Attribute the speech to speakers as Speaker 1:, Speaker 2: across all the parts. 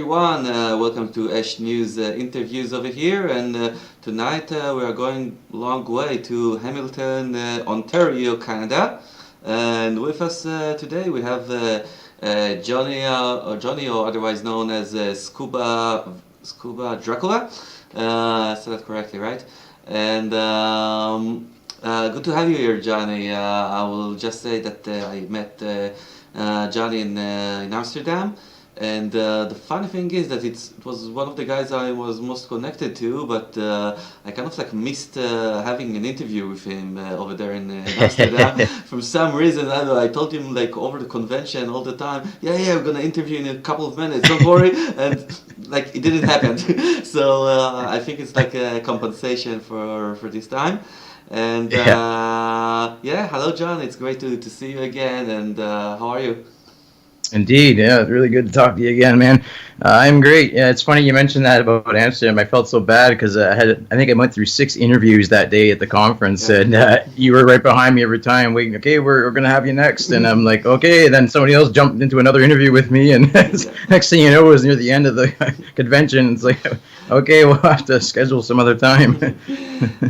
Speaker 1: everyone. Welcome to ESH News interviews over here. And tonight we are going a long way to Hamilton, Ontario, Canada. And with us today we have Jonny, or otherwise known as ScubaDracula. Said that correctly, right? And good to have you here, Jonny. I will just say that I met Jonny in Amsterdam. And the funny thing is that it was one of the guys I was most connected to, but I kind of like missed having an interview with him over there in Amsterdam. For some reason, I don't know, I told him like over the convention all the time, yeah, we're gonna interview in a couple of minutes, don't worry, and like it didn't happen. So I think it's like a compensation for this time. And hello John, it's great to see you again, and how are you?
Speaker 2: Indeed, yeah, it's really good to talk to you again, man. I'm great. Yeah, it's funny you mentioned that about Amsterdam. I felt so bad because I think I went through 6 interviews that day at the conference, and you were right behind me every time, waiting. Okay, we're gonna have you next, and I'm like, okay. And then somebody else jumped into another interview with me, and next thing you know, it was near the end of the convention. It's like, okay, we'll have to schedule some other time.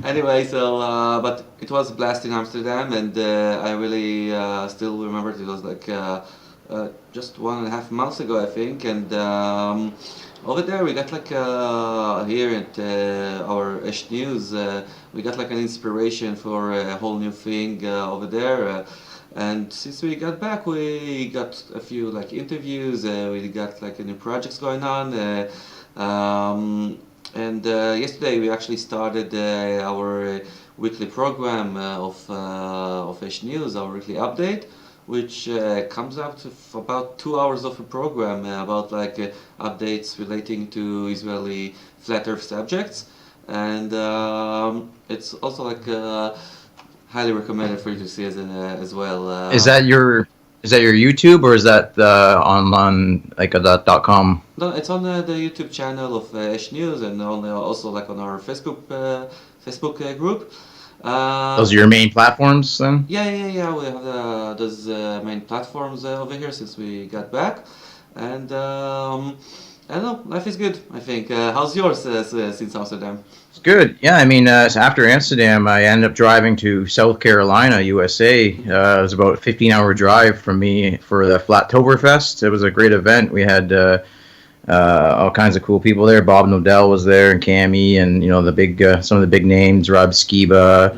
Speaker 1: Anyway, so but it was a blast in Amsterdam, and I really still remember it was like. Just 1.5 months ago, I think, and over there we got like here at our ESH News, we got like an inspiration for a whole new thing over there. And since we got back, we got a few like interviews. We got like new projects going on. And yesterday we actually started our weekly program of ESH News, our weekly update, which comes out of about 2 hours of a program about like updates relating to Israeli flat Earth subjects, and it's also like highly recommended for you to see as well.
Speaker 2: Is that your YouTube, or is that on like a .com?
Speaker 1: No, it's on the YouTube channel of ESH News, and also like on our Facebook group.
Speaker 2: Those are your main platforms then?
Speaker 1: Yeah. We have those main platforms over here since we got back, and I don't know, life is good, I think. How's yours since Amsterdam?
Speaker 2: It's good. Yeah, I mean, after Amsterdam, I ended up driving to South Carolina, USA. It was about a 15-hour drive from me for the Flattoberfest. It was a great event. We had all kinds of cool people there. Bob Nodell was there, and Cammy, and some of the big names, Rob Scuba,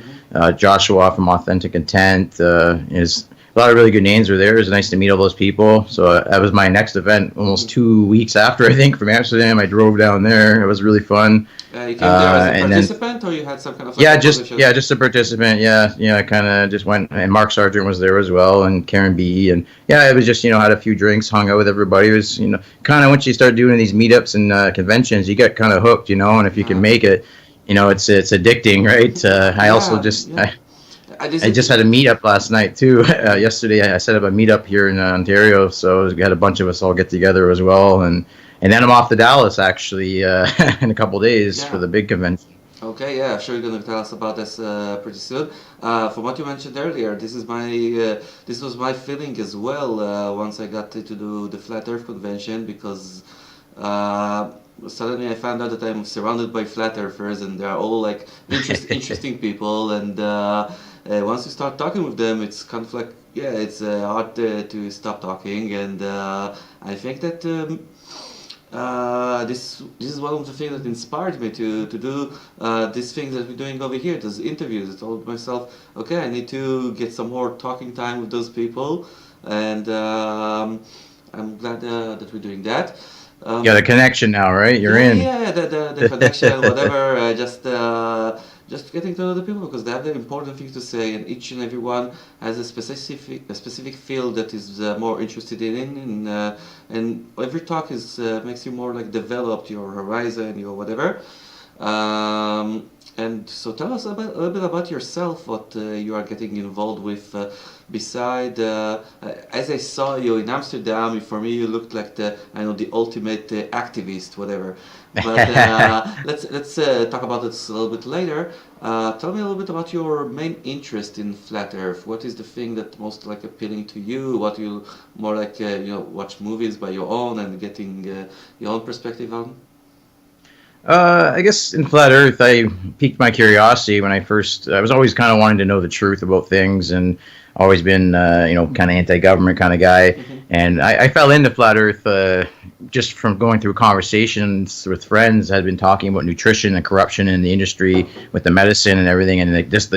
Speaker 2: Joshua from Authentic Intent. Is a lot of really good names were there. It was nice to meet all those people. So that was my next event, almost 2 weeks after, I think, from Amsterdam. I drove down there. It was really fun.
Speaker 1: You came there as a participant, or you had some kind of
Speaker 2: just a participant. Yeah. I kind of just went, and Mark Sargent was there as well, and Karen B. And yeah, it was just had a few drinks, hung out with everybody. It was kind of once you start doing these meetups and conventions, you get kind of hooked, and if you can make it, it's addicting, right? I just had a meetup last night too. Yesterday I set up a meetup here in Ontario, so we had a bunch of us all get together as well, and then I'm off to Dallas actually in a couple days for the big convention.
Speaker 1: Okay, yeah, I'm sure you're gonna tell us about this pretty soon. From what you mentioned earlier, this was my feeling as well once I got to do the Flat Earth convention, because suddenly I found out that I'm surrounded by flat earthers, and they're all like interesting people, and once you start talking with them, it's kind of like, it's hard to stop talking, and I think that this is one of the things that inspired me to do these things that we're doing over here, those interviews. I told myself, okay, I need to get some more talking time with those people, and I'm glad that we're doing that.
Speaker 2: You got a connection now, right? You're in.
Speaker 1: Yeah, the connection, whatever. Just getting to know the people, because they have the important things to say, and each and every one has a specific field that is more interested in, and every talk makes you more like developed your horizon, your whatever. And so tell us a little bit about yourself, what you are getting involved with beside, as I saw you in Amsterdam, for me you looked like the ultimate activist, whatever. But let's talk about this a little bit later. Tell me a little bit about your main interest in flat Earth. What is the thing that most like appealing to you? What you more like watch movies by your own and getting your own perspective on?
Speaker 2: I guess in flat Earth, I piqued my curiosity when I was always kind of wanting to know the truth about things, and always been, kind of anti-government kind of guy.
Speaker 1: Mm-hmm.
Speaker 2: And I fell into flat Earth just from going through conversations with friends. Had been talking about nutrition and corruption in the industry with the medicine and everything, and it just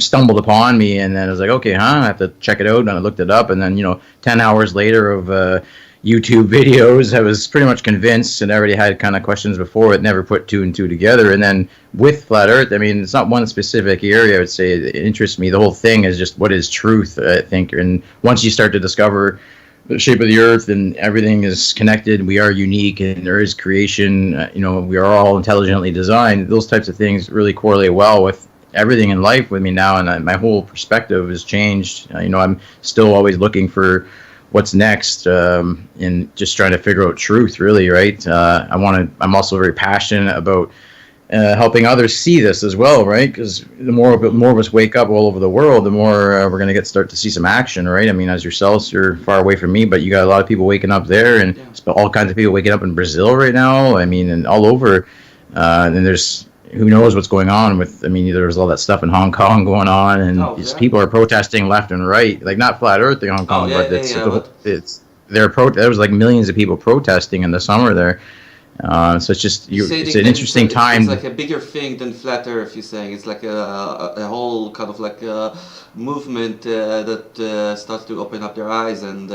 Speaker 2: stumbled upon me. And then I was like, okay, I have to check it out. And I looked it up, and then 10 hours later of YouTube videos, I was pretty much convinced, and I already had kind of questions before it, never put two and two together. And then with flat Earth, I mean, it's not one specific area I would say it interests me. The whole thing is just what is truth, I think. And once you start to discover the shape of the Earth and everything is connected, we are unique, and there is creation, we are all intelligently designed, those types of things really correlate well with everything in life with me now. And my whole perspective has changed. I'm still always looking for what's next, and just trying to figure out truth, really, right? I'm also very passionate about helping others see this as well, right? Because the more of us wake up all over the world, the more we're going to start to see some action, right? I mean, as yourselves, you're far away from me, but you got a lot of people waking up there, and all kinds of people waking up in Brazil right now. I mean, and all over. And there's who knows what's going on with, there was all that stuff in Hong Kong going on, and people are protesting left and right, like not flat Earth in Hong Kong, but there was like millions of people protesting in the summer there. So it's just it's an interesting time.
Speaker 1: It's like a bigger thing than flat Earth. You're saying it's like a whole kind of like a movement that starts to open up their eyes and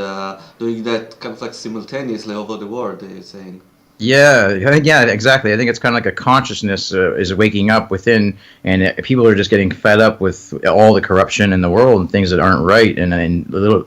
Speaker 1: doing that kind of like simultaneously over the world. You're saying.
Speaker 2: Yeah, exactly. I think it's kind of like a consciousness is waking up within, and people are just getting fed up with all the corruption in the world and things that aren't right. And I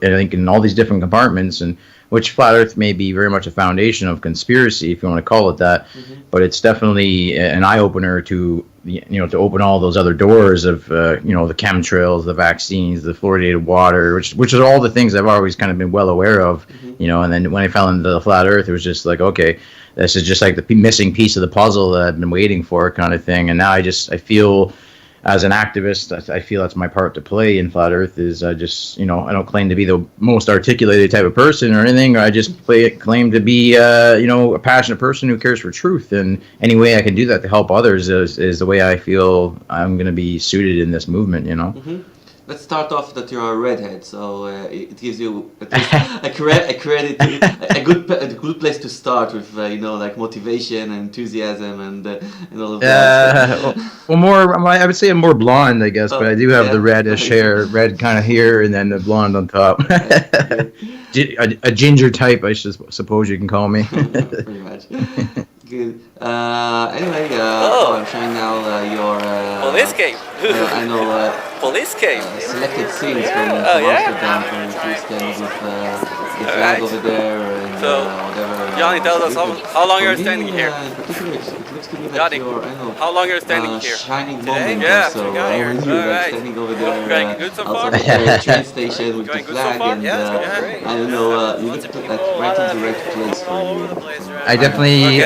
Speaker 2: think in all these different compartments, and which flat Earth may be very much a foundation of conspiracy, if you want to call it that. Mm-hmm. But it's definitely an eye opener to to open all those other doors of the chemtrails, the vaccines, the fluoridated water, which are all the things I've always kind of been well aware of. Mm-hmm. And then when I fell into the flat Earth, it was just like, okay, this is just like the missing piece of the puzzle that I've been waiting for, kind of thing. And now I feel, as an activist, I feel that's my part to play in flat Earth. Is I just, I don't claim to be the most articulated type of person or anything. I just claim to be, a passionate person who cares for truth. And any way I can do that to help others is the way I feel I'm going to be suited in this movement.
Speaker 1: Mm-hmm. Let's start off that you're a redhead, so it gives you at least a good place to start with, like motivation and enthusiasm and all of that.
Speaker 2: Well, I would say I'm more blonde, I guess, but I do have the reddish hair, red kind of here, and then the blonde on top. A ginger type, I suppose you can call me.
Speaker 1: Pretty much. Good. Anyway, I'm showing now your
Speaker 3: police game.
Speaker 1: I know
Speaker 3: police game.
Speaker 1: Selected scenes from Amsterdam, from you stand with the flag over there and whatever.
Speaker 3: Jonny, tell us how long you're standing here.
Speaker 1: In particular, it looks to me
Speaker 3: Jonny,
Speaker 1: like
Speaker 3: how long you're standing here?
Speaker 1: Shining
Speaker 3: Today?
Speaker 1: moment.
Speaker 3: Yeah,
Speaker 1: So standing over there
Speaker 3: going good so far?
Speaker 1: outside the train station with the flag,
Speaker 3: so
Speaker 1: and I don't know, you look right in the right place for you.
Speaker 2: I definitely,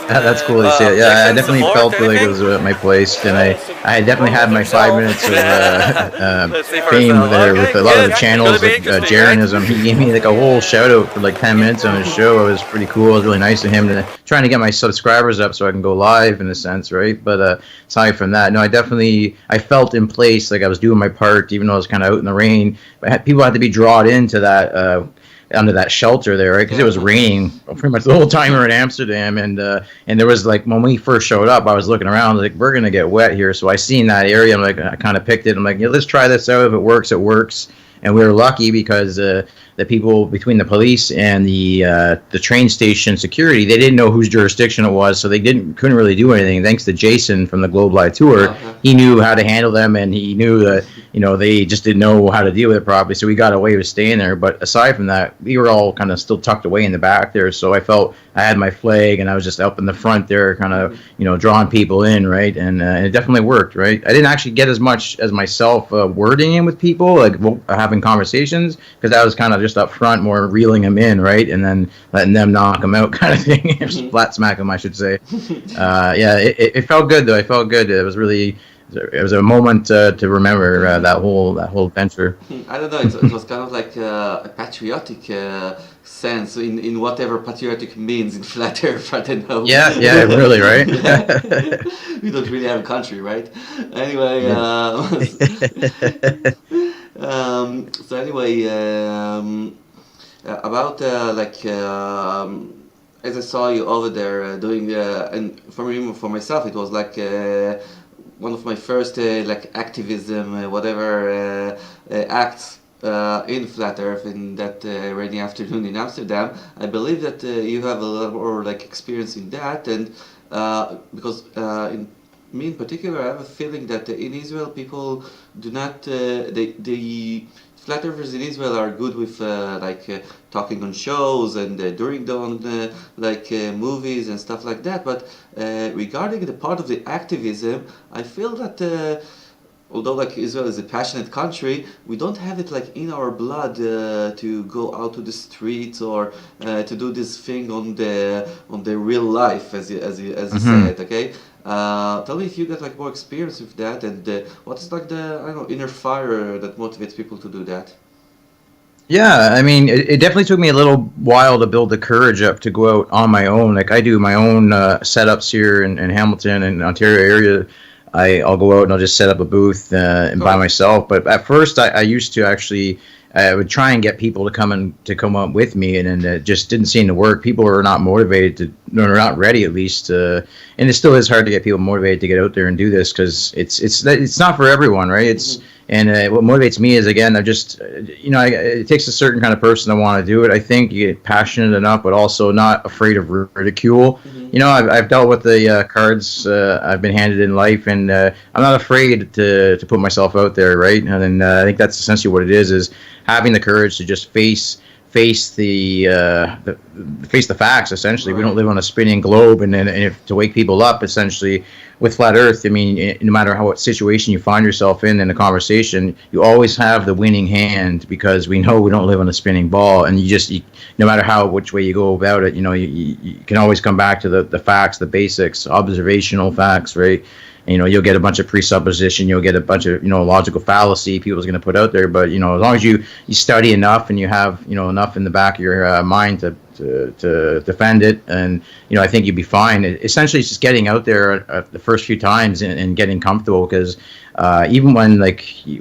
Speaker 2: that's cool to see it. Yeah, I definitely felt like it was my place, and I definitely had my 5 minutes of fame there with a lot of the channels, like Jaronism. He gave me like a whole shout out for like 10 minutes on his show. It was pretty cool. It was really nice of him trying to get my subscribers up so I can go live in a sense, right? But aside from that, no, I felt in place, like I was doing my part, even though I was kind of out in the rain. But people had to be drawn into that. Under that shelter there, right? Because it was raining pretty much the whole time we were in Amsterdam, and there was like when we first showed up, I was looking around like we're gonna get wet here. So I seen that area. I kind of picked it. I'm like, let's try this out. If it works, it works. And we were lucky because the people between the police and the train station security, they didn't know whose jurisdiction it was, so they couldn't really do anything. Thanks to Jason from the Globe Live Tour, he knew how to handle them, and he knew that they just didn't know how to deal with it properly. So we got away with staying there. But aside from that, we were all kind of still tucked away in the back there. So I felt I had my flag, and I was just up in the front there, kind of drawing people in, right? And it definitely worked, right? I didn't actually get as much as myself wording in with people, like having conversations, because I was kind of just up front, more reeling them in, right? And then letting them knock them out, kind of thing. Flat smack them, I should say. It felt good though. I felt good. It was a moment to remember that whole adventure.
Speaker 1: I don't know. It was kind of like a patriotic sense in whatever patriotic means in flat Earth. I don't know.
Speaker 2: Yeah, really, right?
Speaker 1: We don't really have a country, right? Anyway, so anyway, about as I saw you over there doing, and for myself, it was like one of my first activism, acts in flat Earth in that rainy afternoon in Amsterdam. I believe that you have a lot more experience in that, and because me in particular, I have a feeling that in Israel people do not the flat earthers in Israel are good with talking on shows and during movies and stuff like that. But regarding the part of the activism, I feel that although Israel is a passionate country, we don't have it in our blood to go out to the streets or to do this thing on the real life, as you said. Okay. Tell me if you got more experience with that, and what is the inner fire that motivates people to do that?
Speaker 2: Yeah, I mean, it definitely took me a little while to build the courage up to go out on my own. I do my own setups here in Hamilton and Ontario area. I'll go out and I'll just set up a booth by myself. But at first, I used to actually. I would try and get people to come up with me, and it just didn't seem to work. People are not motivated or not ready, at least. And it still is hard to get people motivated to get out there and do this because it's not for everyone, right? And what motivates me is, again, it takes a certain kind of person to want to do it. I think you get passionate enough, but also not afraid of ridicule. I've dealt with the cards I've been handed in life, and I'm not afraid to put myself out there, right? And I think that's essentially what it is having the courage to just face the facts. Essentially, right. We don't live on a spinning globe, and if to wake people up, essentially, with flat Earth, I mean, no matter what situation you find yourself in a conversation, you always have the winning hand because we know we don't live on a spinning ball, and no matter which way you go about it, you can always come back to the facts, the basics, observational facts, right? You'll get a bunch of presupposition, you'll get a bunch of logical fallacy people's going to put out there, but as long as you study enough and you have enough in the back of your mind to defend it, and I think you'd be fine. Essentially, it's just getting out there the first few times and getting comfortable, because even when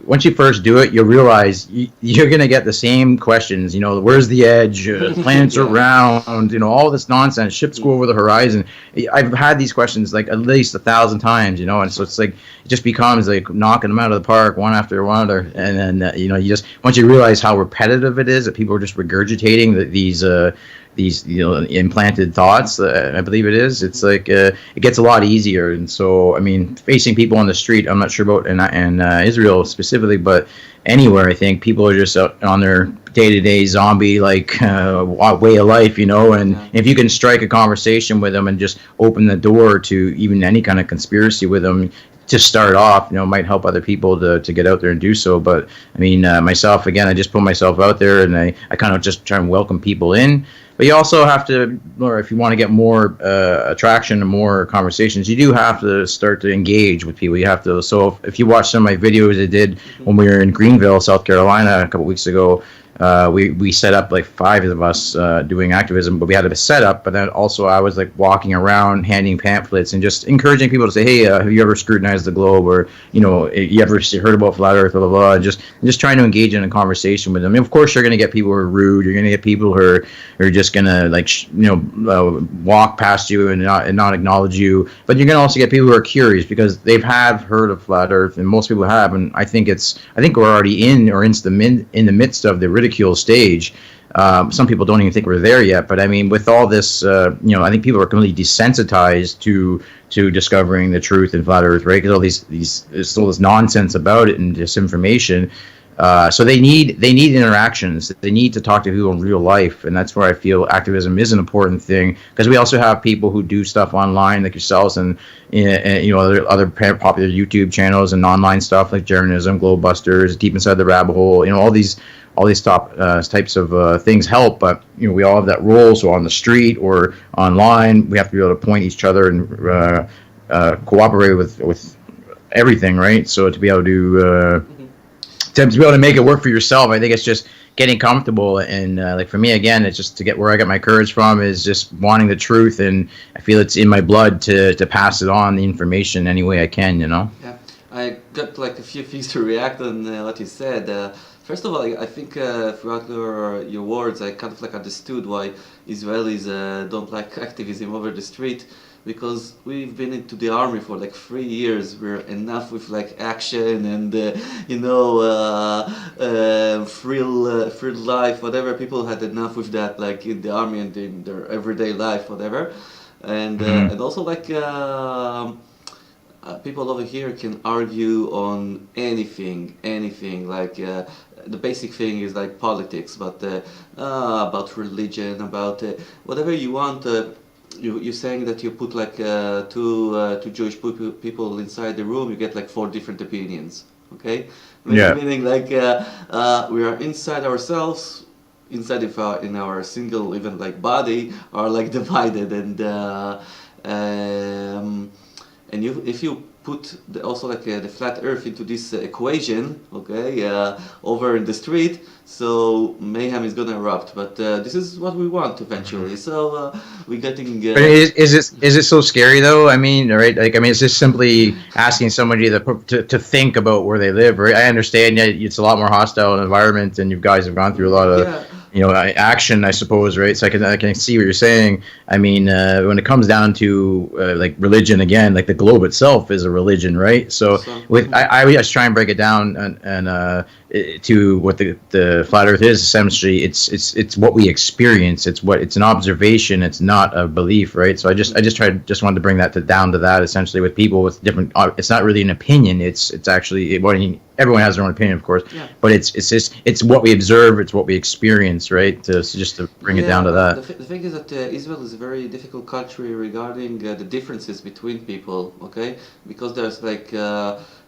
Speaker 2: once you first do it, you'll realize you're gonna get the same questions. Where's the edge? Planets are round. All this nonsense. Ships go over the horizon. I've had these questions at least 1,000 times. And so it's it just becomes knocking them out of the park one after one another. And then you just once you realize how repetitive it is, that people are just regurgitating these implanted thoughts, I believe it is. It's it gets a lot easier. And so, I mean, facing people on the street, I'm not sure about in Israel specifically, but anywhere, I think people are just out on their day-to-day zombie way of life, and if you can strike a conversation with them and just open the door to even any kind of conspiracy with them to start off, might help other people to get out there and do so. But I mean, myself, again, I just put myself out there, and I kind of just try and welcome people in. But you also have to, or if you want to get more attraction and more conversations, you do have to start to engage with people. You have to. So if you watch some of my videos I did when we were in Greenville, South Carolina, a couple weeks ago, we set up 5 of us doing activism, but we had a setup. But then also I was walking around handing pamphlets and just encouraging people to say, hey, have you ever scrutinized the globe, or you ever heard about flat Earth, blah blah blah, and just trying to engage in a conversation with them. And of course, you're going to get people who are rude. You're going to get people who are just going to walk past you and not acknowledge you. But you're going to also get people who are curious because they've heard of flat Earth, and most people have. And I think we're already in the midst of the ridicule stage. Some people don't even think we're there yet, but I mean, with all this, I think people are completely desensitized to discovering the truth in flat Earth, right? Because all there's all this nonsense about it and disinformation. So they need interactions. They need to talk to people in real life, and that's where I feel activism is an important thing. Because we also have people who do stuff online, like yourselves, and other popular YouTube channels and online stuff like Journalism, Globebusters, Deep Inside the Rabbit Hole. All these types of things help, but we all have that role. So on the street or online, we have to be able to point each other and cooperate with everything, right? So to be able to make it work for yourself, I think it's just getting comfortable. And like for me, again, it's just to get where I got my courage from is just wanting the truth, and I feel it's in my blood to pass it on, the information, any way I can. Yeah,
Speaker 1: I got like a few things to react on what you said. First of all, I think throughout your words, I kind of like understood why Israelis don't like activism over the street, because we've been into the army for like 3 years. We're enough with like action and thrill life, whatever. People had enough with that, like in the army and in their everyday life, whatever. And and also like people over here can argue on anything. Like the basic thing is like politics, but about religion, about whatever you want. You're saying that you put like two Jewish people inside the room, you get like 4 different opinions. Okay, meaning like we are inside ourselves, inside of in our single even like body are like divided, and if you put also like the flat Earth into this equation, okay, over in the street, so mayhem is gonna erupt. But this is what we want eventually. So we're getting.
Speaker 2: But is it so scary though? I mean, right? Like, I mean, it's just simply asking somebody to think about where they live, right? I understand that it's a lot more hostile environment, and you guys have gone through a lot of. Action, I suppose, right? So I can see what you're saying. I mean, when it comes down to like religion, again, like the globe itself is a religion, right? So I just try and break it down and to what the flat Earth is. Essentially, it's what we experience. It's an observation. It's not a belief, right? So I just wanted to bring that down to that, essentially, with people with different. It's not really an opinion. It's actually everyone has their own opinion, of course, but it's what we observe, it's what we experience, right? Just to bring it down to that.
Speaker 1: The thing is that Israel is a very difficult country regarding the differences between people, okay? Because there's like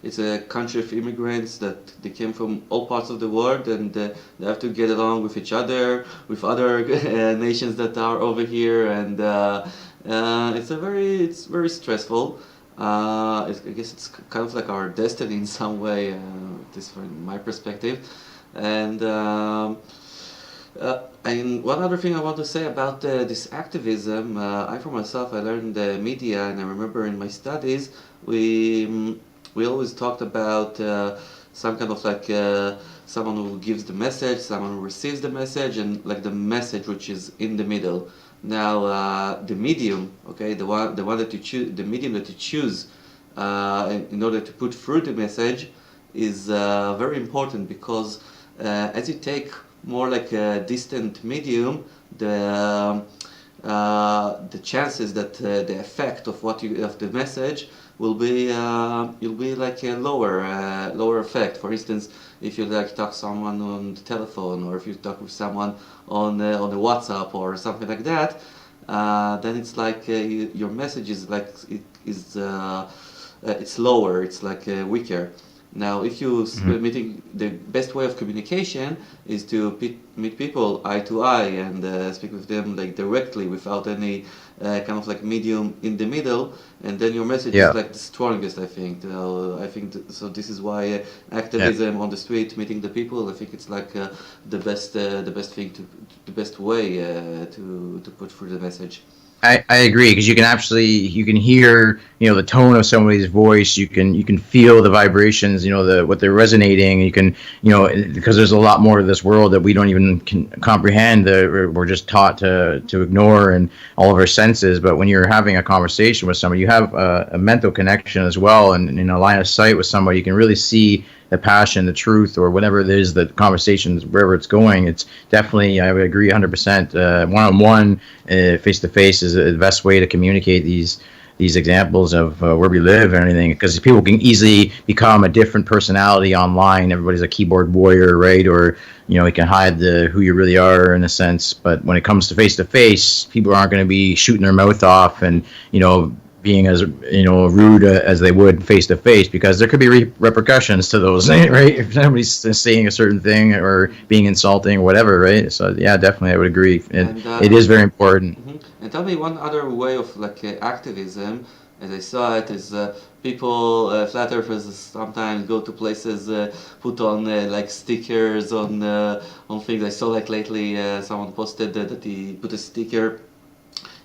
Speaker 1: it's a country of immigrants that they came from all parts of the world, and they have to get along with each other, with other nations that are over here, and it's very stressful. I guess it's kind of like our destiny in some way, this from my perspective. And one other thing I want to say about this activism, I for myself, I learned media, and I remember in my studies we always talked about some kind of like someone who gives the message, someone who receives the message, and like the message which is in the middle. Now the medium, okay, the one that you choose, the medium that you choose in order to put through the message is very important, because as you take more like a distant medium, the chances that the effect of the message will be like a lower effect. For instance, if you like talk to someone on the telephone, or if you talk with someone on the WhatsApp or something like that, then it's like your message is like it's lower, it's like weaker. Now, if you meeting, the best way of communication is to meet people eye to eye and speak with them like directly without any kind of like medium in the middle, and then your message is like the strongest, I think. So this is why activism on the street, meeting the people, I think it's like the best thing the best way to put through the message.
Speaker 2: I agree, because you can hear the tone of somebody's voice, you can feel the vibrations, what they're resonating. You can because there's a lot more to this world that we don't even comprehend, that we're just taught to ignore in all of our senses. But when you're having a conversation with somebody, you have a mental connection as well, and in a line of sight with somebody, you can really see the passion, the truth, or whatever it is, the conversations, wherever it's going. It's definitely, I would agree 100%. One-on-one, face-to-face is the best way to communicate these examples of where we live and anything, because people can easily become a different personality online. Everybody's a keyboard warrior, right? Or, you can hide who you really are in a sense. But when it comes to face, people aren't going to be shooting their mouth off and, being as rude as they would face to face, because there could be repercussions to those, right? If somebody's saying a certain thing or being insulting or whatever, right? So yeah, definitely I would agree, and it is very important.
Speaker 1: Mm-hmm. And tell me one other way of activism, as I saw it, is people, flat earthers sometimes go to places, put on stickers on things. I saw lately someone posted that he put a sticker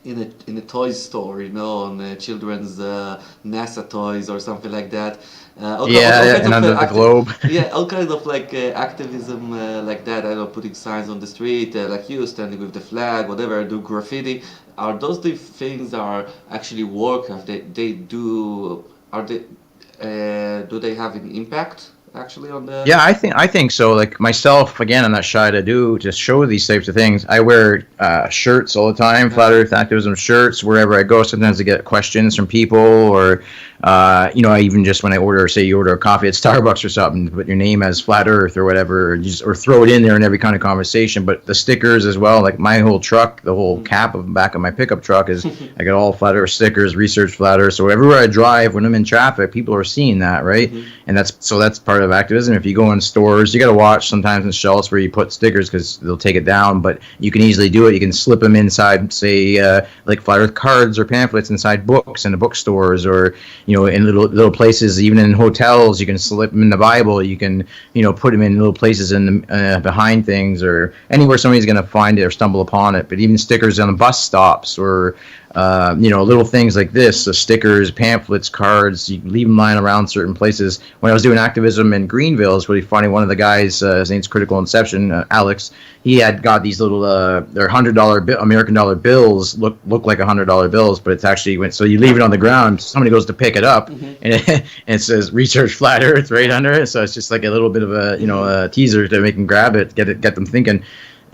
Speaker 1: in a toy store, on children's NASA toys or something like that. All
Speaker 2: and under the globe.
Speaker 1: Yeah, all kinds of activism like that. I know, putting signs on the street, like you, standing with the flag, whatever, do graffiti. Are those the things that are actually work? Do they have an impact actually on the?
Speaker 2: Yeah, I think so. Like myself, again, I'm not shy to show these types of things. I wear shirts all the time, flat earth activism shirts, wherever I go. Sometimes I get questions from people, or I even just when I order, say you order a coffee at Starbucks or something, put your name as flat earth or whatever, or throw it in there in every kind of conversation. But the stickers as well, like my whole truck, the whole cap of the back of my pickup truck is I got all flat earth stickers, research flat earth. So everywhere I drive, when I'm in traffic, people are seeing that, right? And that's part of activism. If you go in stores, you got to watch sometimes in shelves where you put stickers, because they'll take it down, but you can easily do it. You can slip them inside, say like flat earth cards or pamphlets inside books in the bookstores, or in little places, even in hotels. You can slip them in the Bible. You can put them in little places in the, behind things, or anywhere somebody's going to find it or stumble upon it. But even stickers on the bus stops, or little things like this, stickers, pamphlets, cards, you leave them lying around certain places. When I was doing activism in Greenville, it's really funny. One of the guys, his name's Critical Inception, Alex, he had got these little, they're $100 American dollar bills, look like $100 bills, but it's actually, so you leave it on the ground, somebody goes to pick it up, and it says research flat earth right under it. So it's just like a little bit of a teaser to make them grab it, get them thinking.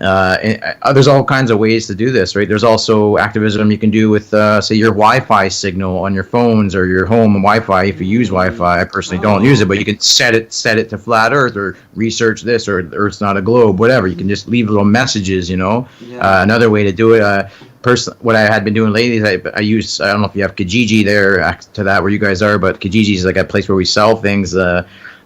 Speaker 2: There's all kinds of ways to do this, right? There's also activism you can do with, say, your Wi-Fi signal on your phones or your home Wi-Fi. If you use Wi-Fi, I personally don't use it, but you can set it to flat Earth, or research this, or Earth's not a globe, whatever. You can just leave little messages, Another way to do it. What I had been doing lately is I use, I don't know if you have Kijiji there to that where you guys are, but Kijiji is like a place where we sell things.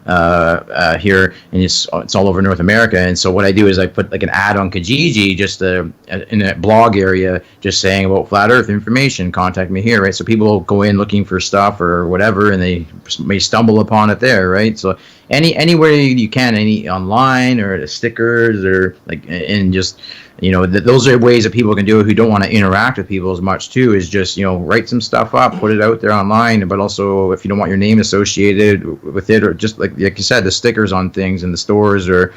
Speaker 2: Here, and it's all over North America. And so what I do is I put like an ad on Kijiji, just in a blog area, just saying about flat Earth information. Contact me here, right? So people will go in looking for stuff or whatever, and they may stumble upon it there, right? So anywhere you can, any online or the stickers, or and just those are ways that people can do it who don't want to interact with people as much too. Is just write some stuff up, put it out there online, but also if you don't want your name associated with it, or just like you said, the stickers on things in the stores, or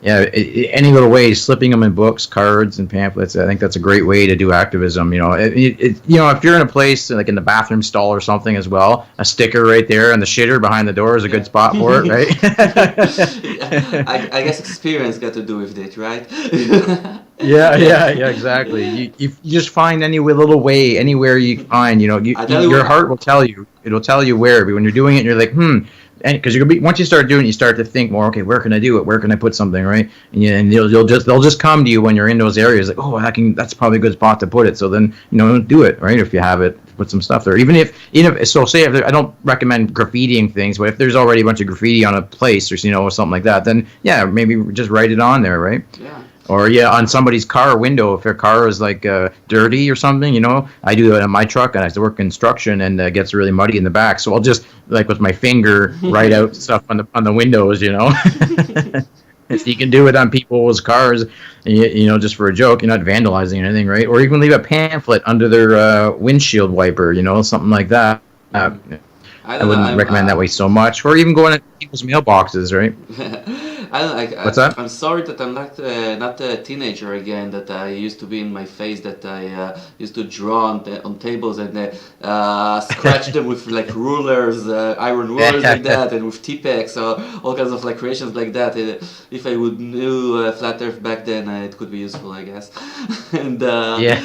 Speaker 2: any little ways, slipping them in books, cards, and pamphlets. I think that's a great way to do activism. If you're in a place like in the bathroom stall or something as well, a sticker right there, and the shitter behind the door is a good spot for it, right?
Speaker 1: I guess experience got to do with it, right?
Speaker 2: Yeah, exactly. You just find any little way, anywhere you find, your heart will tell you. It'll tell you where. But when you're doing it, you're like, and because once you start doing it, you start to think more. Okay, where can I do it? Where can I put something, right? And they'll just come to you when you're in those areas. Like, oh, that's probably a good spot to put it. So then do it, right? If you have it, put some stuff there. Even if say if I don't recommend graffitiing things, but if there's already a bunch of graffiti on a place or or something like that, then yeah, maybe just write it on there, right?
Speaker 1: Yeah.
Speaker 2: Or on somebody's car window, if their car is dirty or something, I do it on my truck, and I work construction, and it gets really muddy in the back. So I'll just with my finger write out stuff on the windows, If you can do it on people's cars, just for a joke, you're not vandalizing anything, right? Or you can leave a pamphlet under their windshield wiper, something like that. I wouldn't recommend that way so much. Or even going to people's mailboxes, right? What's that?
Speaker 1: I'm sorry that I'm not a teenager again. That I used to be in my face. That I used to draw on tables and scratch them with like rulers, iron rulers like that, and with T-Pex, or all kinds of like creations like that. If I would knew flat Earth back then, it could be useful, I guess. And
Speaker 2: yeah,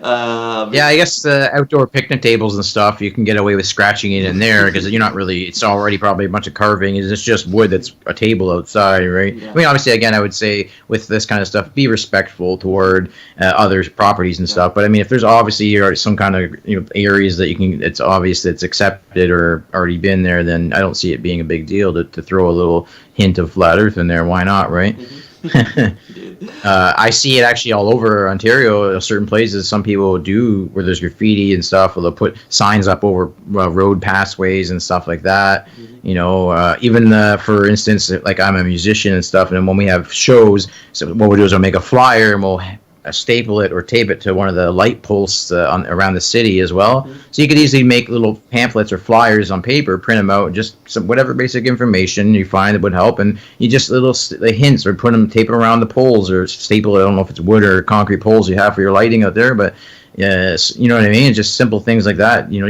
Speaker 2: I guess outdoor picnic tables and stuff, you can get away with scratching it in there because you're not really. It's already probably a bunch of carving. It's just wood that's a table outside, right?
Speaker 1: Yeah.
Speaker 2: I mean, obviously, again, I would say with this kind of stuff, be respectful toward other properties and stuff. But I mean, if there's obviously some kind of areas that you can, it's obvious that it's accepted or already been there, then I don't see it being a big deal to throw a little hint of flat Earth in there. Why not, right? I see it actually all over Ontario. Certain places, some people do where there's graffiti and stuff. Or they'll put signs up over road pathways and stuff like that. Even for instance, like I'm a musician and stuff, and when we have shows, so what we'll do is we'll make a flyer and we'll staple it or tape it to one of the light posts around the city as well. Mm-hmm. So you could easily make little pamphlets or flyers on paper, print them out, just whatever basic information you find that would help, and you just little hints or tape them around the poles or staple it. I don't know if it's wood or concrete poles you have for your lighting out there, but yes, you know what I mean? Just simple things like that. You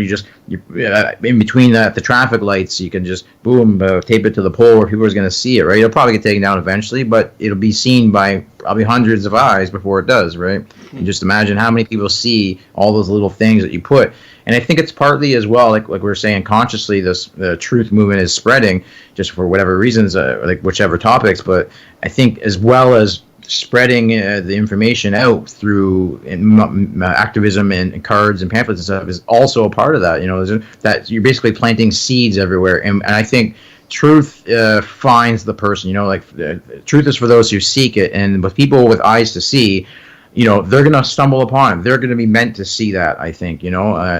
Speaker 2: in between the traffic lights, you can just boom, tape it to the pole where people are going to see it, right? It'll probably get taken down eventually, but it'll be seen by probably hundreds of eyes before it does, right? And just imagine how many people see all those little things that you put. And I think it's partly as well, like we were saying, consciously, the truth movement is spreading just for whatever reasons, like whichever topics. But I think as well as spreading the information out through activism and cards and pamphlets and stuff is also a part of that. That you're basically planting seeds everywhere, and I think truth finds the person. Truth is for those who seek it, and with people with eyes to see, they're gonna stumble upon it. They're gonna be meant to see that, I think.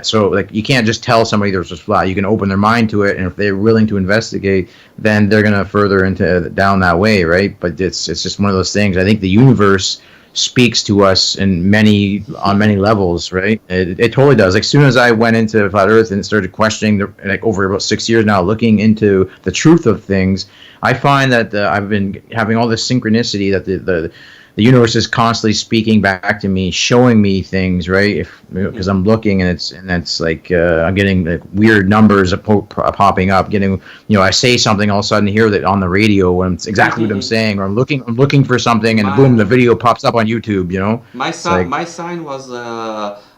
Speaker 2: So like you can't just tell somebody there's just flat. You can open their mind to it, and if they're willing to investigate, then they're gonna further down that way, right? But it's just one of those things. I think the universe speaks to us on many levels, right? It totally does. Like, as soon as I went into flat Earth and started questioning, over about 6 years now, looking into the truth of things, I find that I've been having all this synchronicity that the universe is constantly speaking back to me, showing me things, right? Because I'm looking, and it's like I'm getting like weird numbers popping up. I say something, all of a sudden hear that on the radio when it's exactly what I'm saying, or I'm looking for something, and boom, the video pops up on YouTube.
Speaker 1: My sign was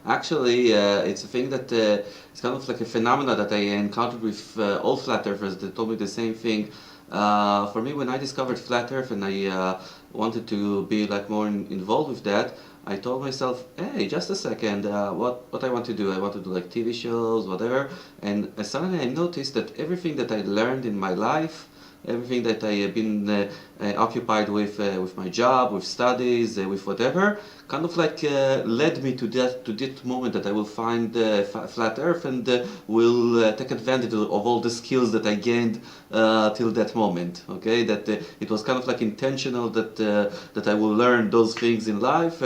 Speaker 1: actually it's a thing that it's kind of like a phenomena that I encountered with all flat earthers. They told me the same thing. For me, when I discovered flat Earth and I wanted to be like more involved with that, I told myself, hey, just a second, what I want to do? I want to do like TV shows, whatever. And suddenly I noticed that everything that I learned in my life, everything that I have been occupied with my job, with studies, with whatever, kind of like led me to that moment that I will find flat Earth and will take advantage of all the skills that I gained till that moment. Okay, that it was kind of like intentional that I will learn those things in life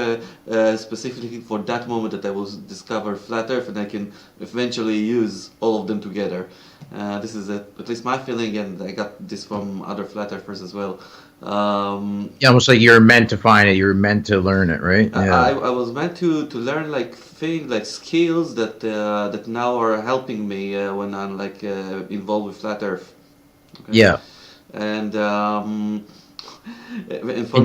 Speaker 1: specifically for that moment that I will discover flat Earth, and I can eventually use all of them together. This is at least my feeling, and I got this from other flat earthers as well.
Speaker 2: Almost like you're meant to find it, you're meant to learn it, right? Yeah.
Speaker 1: I was meant to learn like things, like skills that now are helping me when I'm like involved with flat Earth. Okay?
Speaker 2: Yeah.
Speaker 1: And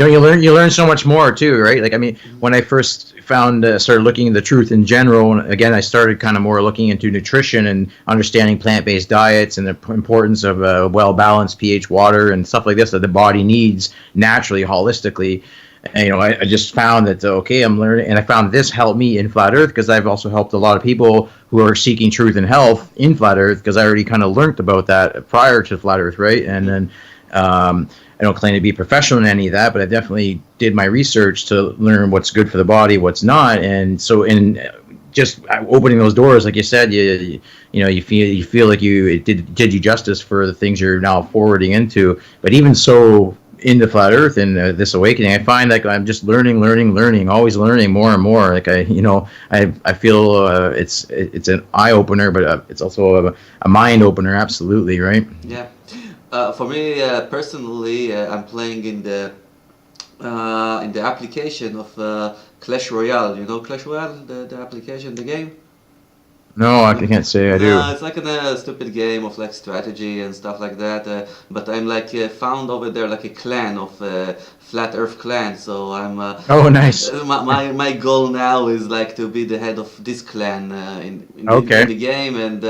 Speaker 2: you learn so much more too, right? Like, I mean, when I first started looking into the truth in general, and again, I started kind of more looking into nutrition and understanding plant-based diets and the importance of well-balanced pH water and stuff like this that the body needs naturally, holistically. And, I just found that, I'm learning, and I found this helped me in Flat Earth because I've also helped a lot of people who are seeking truth and health in Flat Earth because I already kind of learned about that prior to Flat Earth, right? And then I don't claim to be professional in any of that, but I definitely did my research to learn what's good for the body, what's not. And so in just opening those doors, like you said, you feel like it did you justice for the things you're now forwarding into. But even so, into Flat Earth and this awakening, I find like I'm just learning, always learning more and more. Like I feel it's an eye opener, but it's also a mind opener. Absolutely, right?
Speaker 1: Yeah. For me personally, I'm playing in the application of Clash Royale. You know Clash Royale, the application, the game.
Speaker 2: No, I can't say I do.
Speaker 1: No, it's like a stupid game of like strategy and stuff like that. But I'm like found over there like a clan of Flat Earth clan. So I'm
Speaker 2: Oh, nice.
Speaker 1: my goal now is like to be the head of this clan
Speaker 2: Okay.
Speaker 1: in the game, and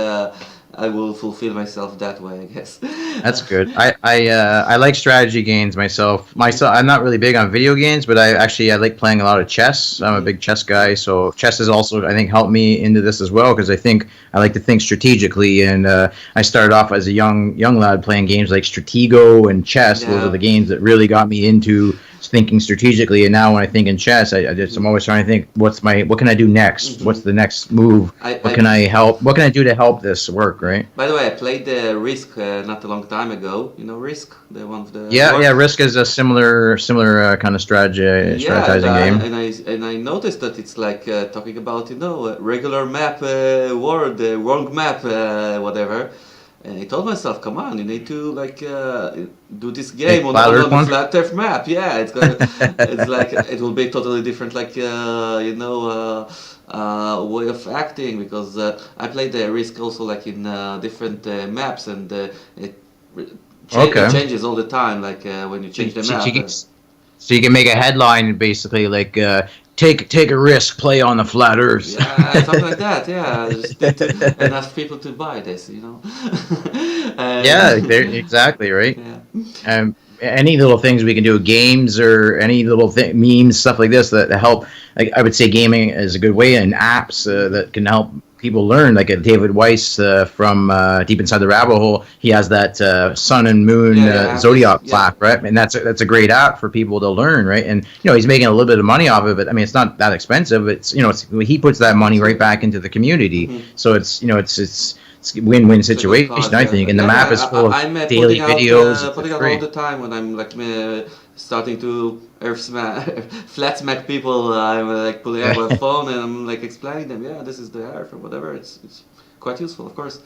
Speaker 1: I will fulfill myself that way, I guess.
Speaker 2: That's good. I like strategy games myself. I'm not really big on video games, but I like playing a lot of chess. I'm a big chess guy, so chess has also I think helped me into this as well because I like to think strategically. And I started off as a young lad playing games like Stratego and chess.
Speaker 1: Yeah.
Speaker 2: Those are the games that really got me into thinking strategically. And now when I think in chess, I'm always trying to think what can I do next?
Speaker 1: Mm-hmm.
Speaker 2: What's the next move? What can I do to help this work? Right.
Speaker 1: By the way, I played Risk not a long time ago. You know Risk, the one of the
Speaker 2: Yeah. Risk is a similar kind of strategizing game.
Speaker 1: And I noticed that it's like talking about regular map world, wrong map, whatever. And I told myself, come on, you need to like do this game on the flat Earth map. Yeah, it's like it will be totally different, like way of acting, because I played the Risk also like in different maps, and it changes all the time, like when you change the map.
Speaker 2: So you can make a headline basically like take a risk, play on the flat Earth.
Speaker 1: Yeah, something like that. Yeah, just need to, and ask people to buy this.
Speaker 2: Yeah, exactly right.
Speaker 1: Yeah.
Speaker 2: Any little things we can do, games or any little memes, stuff like this that help. Like I would say, gaming is a good way, and apps that can help people learn. Like David Weiss from Deep Inside the Rabbit Hole, he has that sun and moon Zodiac clock, right? And that's a great app for people to learn, right? And he's making a little bit of money off of it. I mean, it's not that expensive. It's he puts that money right back into the community. Mm-hmm. So it's a win-win situation, I think. And the map is full of daily videos.
Speaker 1: Putting out all the time when I'm like starting to flat smack people. I'm like pulling out my phone and I'm like explaining them. Yeah, this is the Earth or whatever. It's quite useful, of course.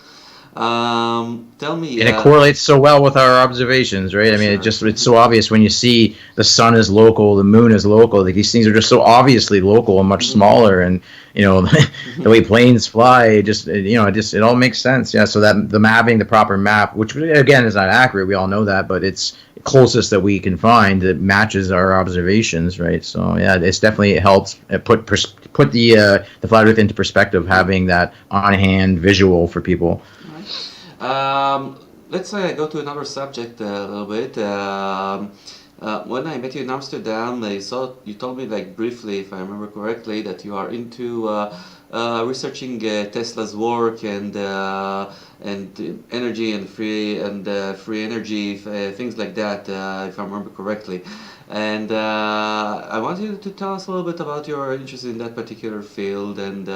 Speaker 1: Tell me.
Speaker 2: And it correlates so well with our observations, right? I mean, it's so obvious when you see the sun is local, the moon is local. Like, these things are just so obviously local and much smaller, and the way planes fly, it all makes sense. Yeah. So that having the proper map, which again is not accurate, we all know that, but it's closest that we can find that matches our observations, right? So yeah, it's definitely helps put the flat Earth into perspective, having that on hand visual for people.
Speaker 1: Let's go to another subject a little bit. When I met you in Amsterdam, you told me like briefly, if I remember correctly, that you are into researching Tesla's work and energy and free energy, things like that, if I remember correctly. And I want you to tell us a little bit about your interest in that particular field, and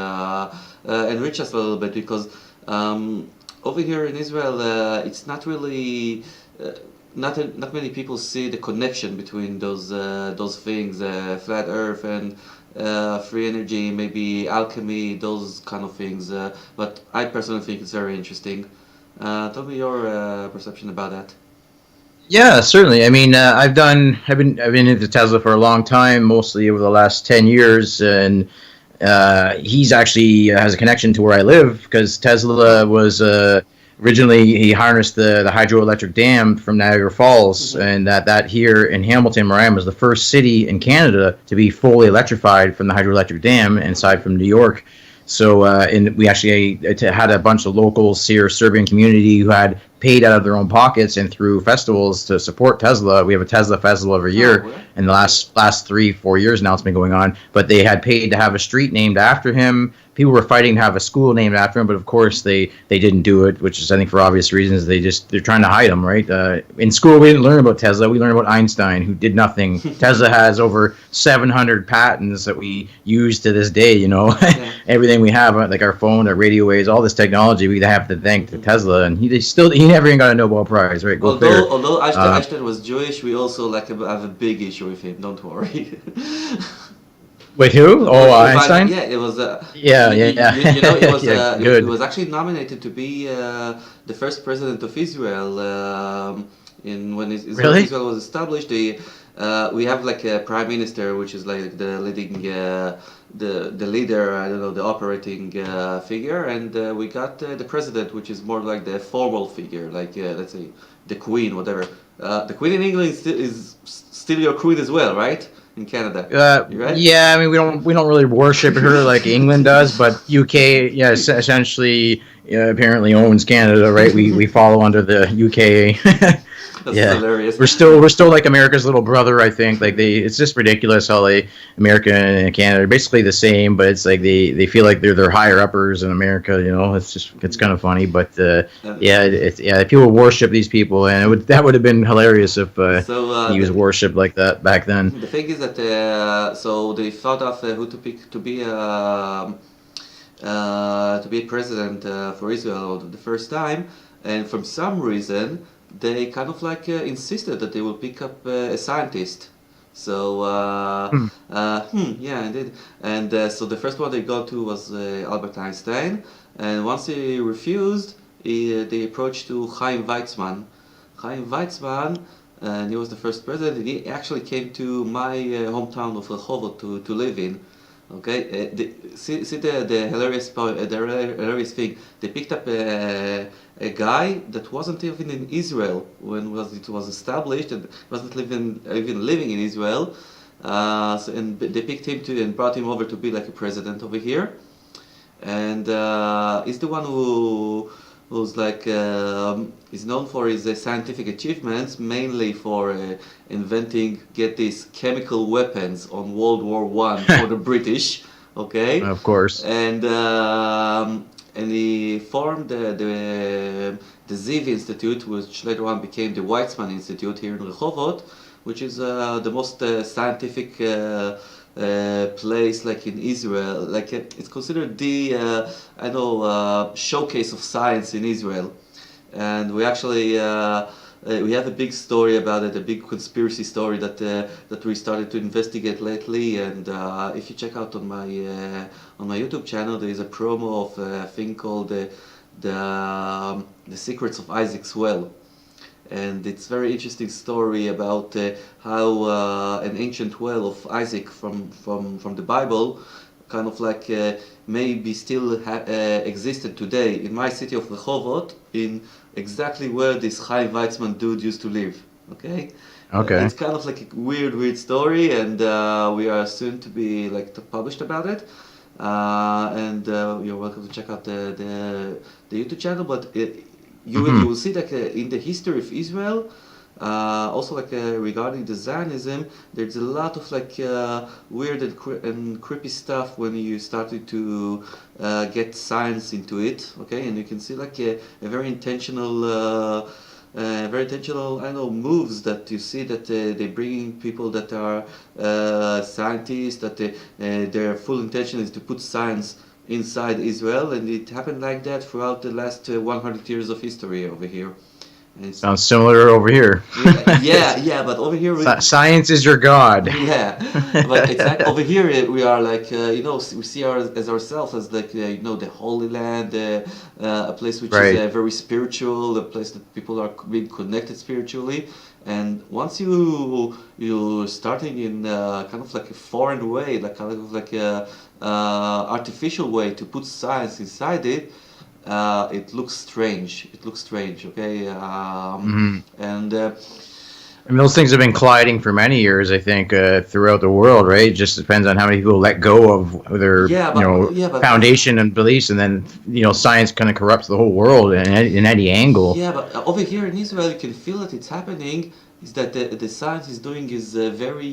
Speaker 1: enrich us a little bit, because over here in Israel, it's not really not many people see the connection between those things, flat Earth and free energy, maybe alchemy, those kind of things. But I personally think it's very interesting. Tell me your perception about that.
Speaker 2: Yeah, certainly. I mean, I've been into Tesla for a long time, mostly over the last 10 years, and he's actually has a connection to where I live, because Tesla was originally, he harnessed the hydroelectric dam from Niagara Falls, and that here in Hamilton, where I am, was the first city in Canada to be fully electrified from the hydroelectric dam, aside from New York. So, and we actually had a bunch of locals here, Serbian community, who had paid out of their own pockets and through festivals to support Tesla. We have a Tesla festival every year, and the last 3-4 years now it's been going on. But they had paid to have a street named after him. People were fighting to have a school named after him, but of course they didn't do it, which is, I think, for obvious reasons. They're trying to hide him, right? In school we didn't learn about Tesla. We learned about Einstein, who did nothing. Tesla has over 700 patents that we use to this day. Yeah. Everything we have, like our phone, our radio waves, all this technology, we have to thank to Tesla, and he never even got a Nobel Prize, right?
Speaker 1: Although Einstein was Jewish, we also have a big issue with him. Don't worry.
Speaker 2: Wait, who? Oh, Einstein?
Speaker 1: Yeah, it was.
Speaker 2: Yeah,
Speaker 1: You,
Speaker 2: yeah,
Speaker 1: you, you know, it was.
Speaker 2: yeah,
Speaker 1: It
Speaker 2: good.
Speaker 1: was actually nominated to be the first president of Israel. In when
Speaker 2: Really?
Speaker 1: Israel was established, we have like a prime minister, which is like the leading, the leader. I don't know, the operating figure, and we got the president, which is more like the formal figure, like let's say the queen, whatever. The queen in England is still your queen as well, right? In Canada, right?
Speaker 2: Yeah, I mean we don't really worship her like England does, but UK, yeah, essentially apparently owns Canada, right? We follow under the UK.
Speaker 1: That's
Speaker 2: Yeah,
Speaker 1: hilarious.
Speaker 2: we're still like America's little brother, I think. Like it's just ridiculous how America and Canada are basically the same, but it's like they feel like they're higher uppers in America. It's kind of funny, but yeah, people worship these people, and that would have been hilarious if he was worshipped like that back then.
Speaker 1: The thing is that so they thought of who to pick to be president for Israel the first time, and from some reason they kind of like insisted that they will pick up a scientist. So yeah, indeed. And so the first one they got to was Albert Einstein, and once he refused, they approached to Chaim Weizmann. Chaim Weizmann, and he was the first president. He actually came to my hometown of Rehovot to live in. Okay, see the hilarious thing. They picked up a guy that wasn't even in Israel when it was established, and wasn't even living in Israel. And they picked him and brought him over to be like a president over here. And he's the one who's like is known for his scientific achievements, mainly for inventing, get these, chemical weapons on World War I for the British. Okay,
Speaker 2: Of course.
Speaker 1: and he formed the Ziv Institute, which later on became the Weizmann Institute here in Rehovot, which is the most scientific place like in Israel. Like it's considered the showcase of science in Israel, and we actually we have a big story about it, a big conspiracy story that we started to investigate lately. And if you check out on my YouTube channel, there is a promo of a thing called the Secrets of Isaac's Well. And it's a very interesting story about how an ancient well of Isaac from the Bible kind of like maybe still existed today in my city of Rehovot, in exactly where this Chaim Weizmann dude used to live. Okay?
Speaker 2: Okay.
Speaker 1: It's kind of like a weird story, and we are soon to be like published about it. And you're welcome to check out the YouTube channel, but you will see that in the history of Israel, also like regarding the Zionism, there's a lot of like weird and creepy stuff when you started to get science into it. Okay, and you can see like a very intentional. I know, moves that you see that they bring people that are scientists, that their full intention is to put science inside Israel, and it happened like that throughout the last 100 years of history over here. And
Speaker 2: Sounds similar over here.
Speaker 1: yeah, but over here
Speaker 2: Science is your god.
Speaker 1: yeah, but it's like over here we are like we see as ourselves as like the Holy Land, a place which
Speaker 2: Right.
Speaker 1: is very spiritual, a place that people are being connected spiritually. And once you starting in kind of like a foreign way, like kind of like a artificial way to put science inside it, it looks strange. Okay, and
Speaker 2: I mean, those things have been colliding for many years, I think, throughout the world, right? It just depends on how many people let go of their,
Speaker 1: but
Speaker 2: foundation and beliefs, and then, science kind of corrupts the whole world in any angle.
Speaker 1: Yeah, but over here in Israel, you can feel that it's happening. Is that the science is doing is very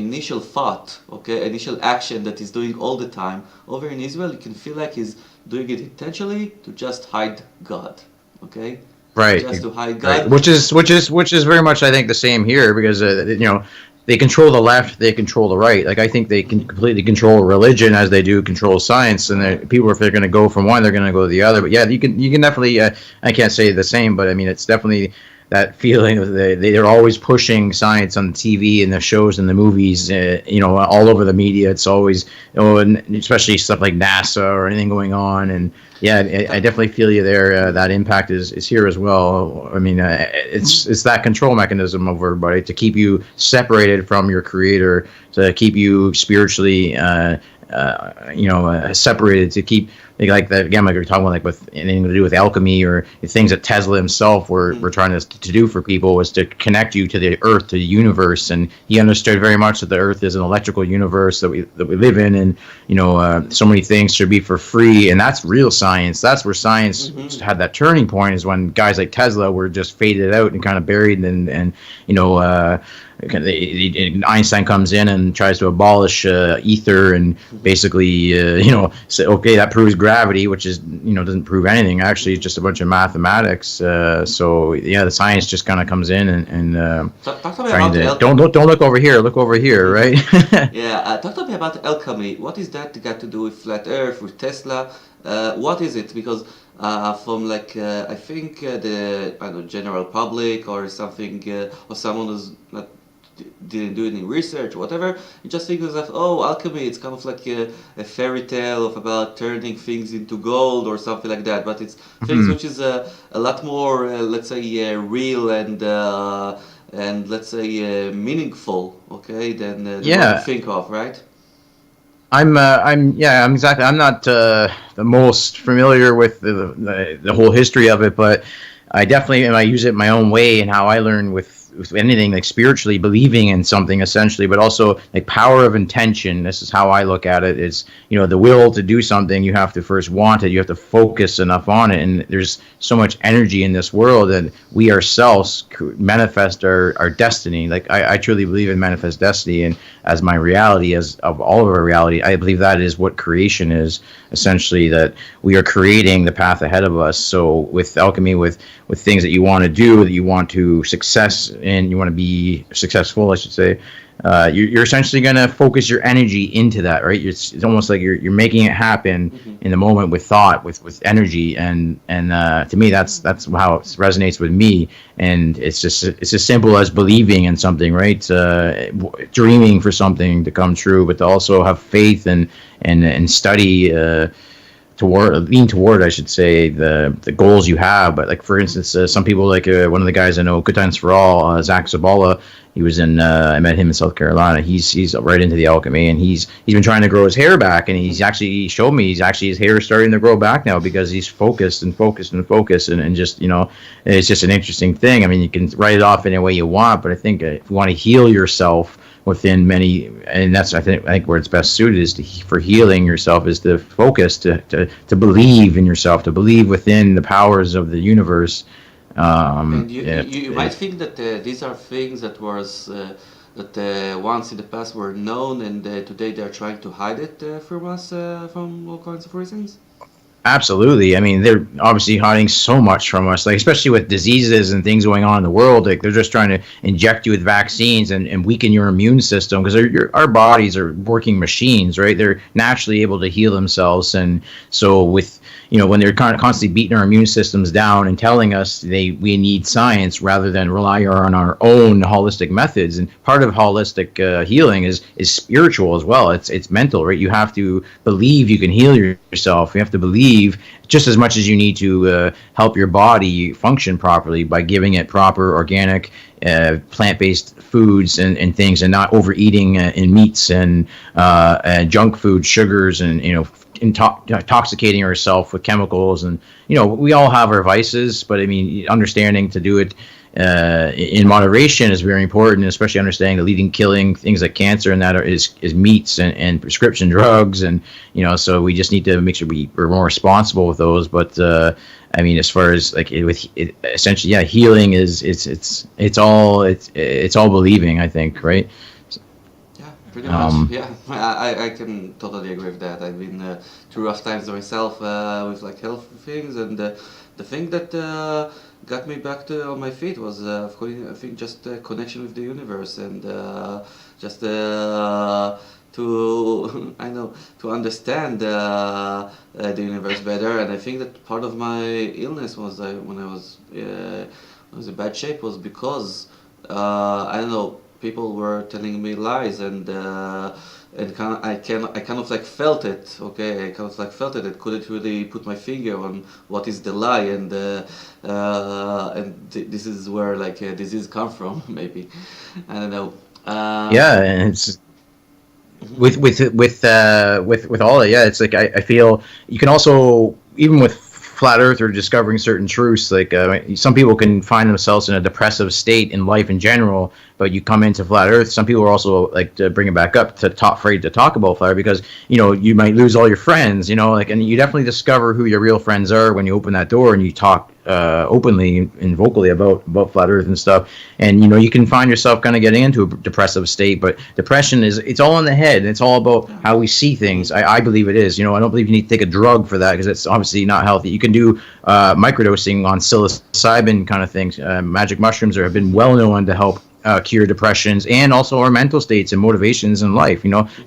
Speaker 1: initial thought, okay, initial action that he's doing all the time. Over in Israel, you can feel like he's doing it intentionally to just hide God, okay?
Speaker 2: Right.
Speaker 1: Just to hide
Speaker 2: Right.
Speaker 1: God.
Speaker 2: Which is very much, I think, the same here, because they control the left, they control the right. Like, I think they can completely control religion as they do control science, and people, if they're going to go from one, they're going to go to the other. But yeah, you can definitely, I can't say the same, but I mean, it's definitely that feeling of they're always pushing science on the TV and the shows and the movies, all over the media. It's always, and especially stuff like NASA or anything going on. And yeah, I definitely feel you there. That impact is here as well. I mean, it's that control mechanism of everybody to keep you separated from your creator, to keep you spiritually, separated, to keep like that again, like we are talking about, like with anything to do with alchemy or things that Tesla himself were trying to do for people, was to connect you to the earth, to the universe. And he understood very much that the earth is an electrical universe that we live in, and so many things should be for free. And that's real science. That's where science had that turning point, is when guys like Tesla were just faded out and kind of buried, and Einstein comes in and tries to abolish ether and basically say, okay, that proves gravity, which is doesn't prove anything. Actually, it's just a bunch of mathematics. So yeah, the science just kind of comes in and trying to don't look over here, look over here, right?
Speaker 1: Yeah, talk to me about alchemy. What is that got to do with flat Earth, with Tesla? What is it? Because from I think the general public or something, or someone who's not didn't do any research or whatever, you just think that, oh, alchemy, it's kind of like a fairy tale of about turning things into gold or something like that, but it's things which is a lot more, let's say, real and let's say meaningful, okay, than what you think of, right?
Speaker 2: I'm exactly. I'm not the most familiar with the whole history of it, but I definitely, and I use it in my own way and how I learn with anything, like spiritually believing in something essentially, but also like power of intention. This is how I look at it, is the will to do something. You have to first want it, you have to focus enough on it, and there's so much energy in this world that we ourselves manifest our destiny. Like I truly believe in manifest destiny, and as my reality, as of all of our reality, I believe that is what creation is, essentially, that we are creating the path ahead of us. So with alchemy, with things that you want to do, that you want to success in, you want to be successful, I should say, you're essentially going to focus your energy into that, right? It's almost like you're making it happen in the moment with thought, with energy, and to me that's how it resonates with me. And it's as simple as believing in something, right? Dreaming for something to come true, but to also have faith and study lean toward, I should say, the goals you have. But like, for instance, some people, like one of the guys I know, Good Times for All, Zach Zabala, he was I met him in South Carolina. He's right into the alchemy, and he's been trying to grow his hair back, and he showed me his hair is starting to grow back now because he's focused and just, it's just an interesting thing. I mean, you can write it off any way you want, but I think if you want to heal yourself within many, and that's I think where it's best suited is for healing yourself, is to focus, to believe in yourself, to believe within the powers of the universe.
Speaker 1: And you might think that these are things that that once in the past were known, and today they're trying to hide it from us from all kinds of reasons.
Speaker 2: Absolutely. I mean, they're obviously hiding so much from us, like especially with diseases and things going on in the world. Like they're just trying to inject you with vaccines and weaken your immune system, because our bodies are working machines, right? They're naturally able to heal themselves, and so with when they're constantly beating our immune systems down and telling us we need science rather than rely on our own holistic methods. And part of holistic healing is spiritual as well. It's mental, right? You have to believe you can heal yourself. You have to believe just as much as you need to help your body function properly by giving it proper organic plant-based foods and things, and not overeating in meats and junk food, sugars, and intoxicating ourselves with chemicals. And we all have our vices, but I mean, understanding to do it in moderation is very important, especially understanding the leading killing things like cancer and that is meats and prescription drugs, and so we just need to make sure we're more responsible with those. But I mean, as far as like essentially, yeah, healing is it's all believing, I think, right?
Speaker 1: Pretty much, yeah. I can totally agree with that. I've been through rough times myself with like health things, and the thing that got me back on my feet was, I think, just connection with the universe, and just to to understand the universe better. And I think that part of my illness was when was in bad shape was because I don't know, people were telling me lies, and I kind of like felt it. Okay, I kind of like felt it. I couldn't really put my finger on what is the lie, this is where like disease come from. Maybe I don't know.
Speaker 2: Yeah, and it's with all that. Yeah, it's like I feel you can also, even with flat earth or discovering certain truths, like some people can find themselves in a depressive state in life in general, but you come into flat earth, some people are also like, to bring it back up, to afraid to talk about flat earth because you might lose all your friends, like, and you definitely discover who your real friends are when you open that door and you talk openly and vocally about flat earth and stuff. And you can find yourself kind of getting into a depressive state, but depression it's all in the head, and it's all about how we see things. I believe it is. I don't believe you need to take a drug for that, because it's obviously not healthy. You can do microdosing on psilocybin kind of things. Magic mushrooms have been well known to help cure depressions and also our mental states and motivations in life.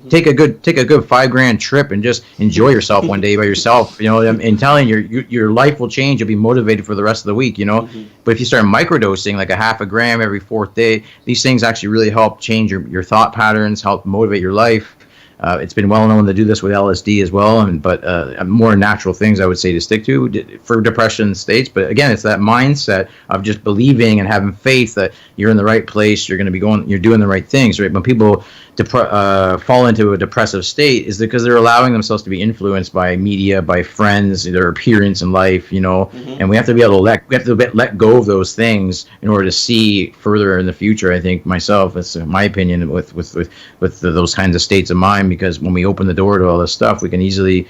Speaker 2: Take a good $5,000 trip and just enjoy yourself one day by yourself. I'm telling you, your life will change. You'll be motivated for the rest of the week. But if you start microdosing like a half a gram every fourth day, these things actually really help change your thought patterns, help motivate your life. It's been well known to do this with LSD as well, but more natural things I would say to stick to for depression states. But again, it's that mindset of just believing and having faith that you're in the right place, you're doing the right things. Right? When people fall into a depressive state, is because they're allowing themselves to be influenced by media, by friends, their appearance in life. And we have to be able to let go of those things in order to see further in the future. I think myself, that's my opinion with those kinds of states of mind. Because when we open the door to all this stuff, we can easily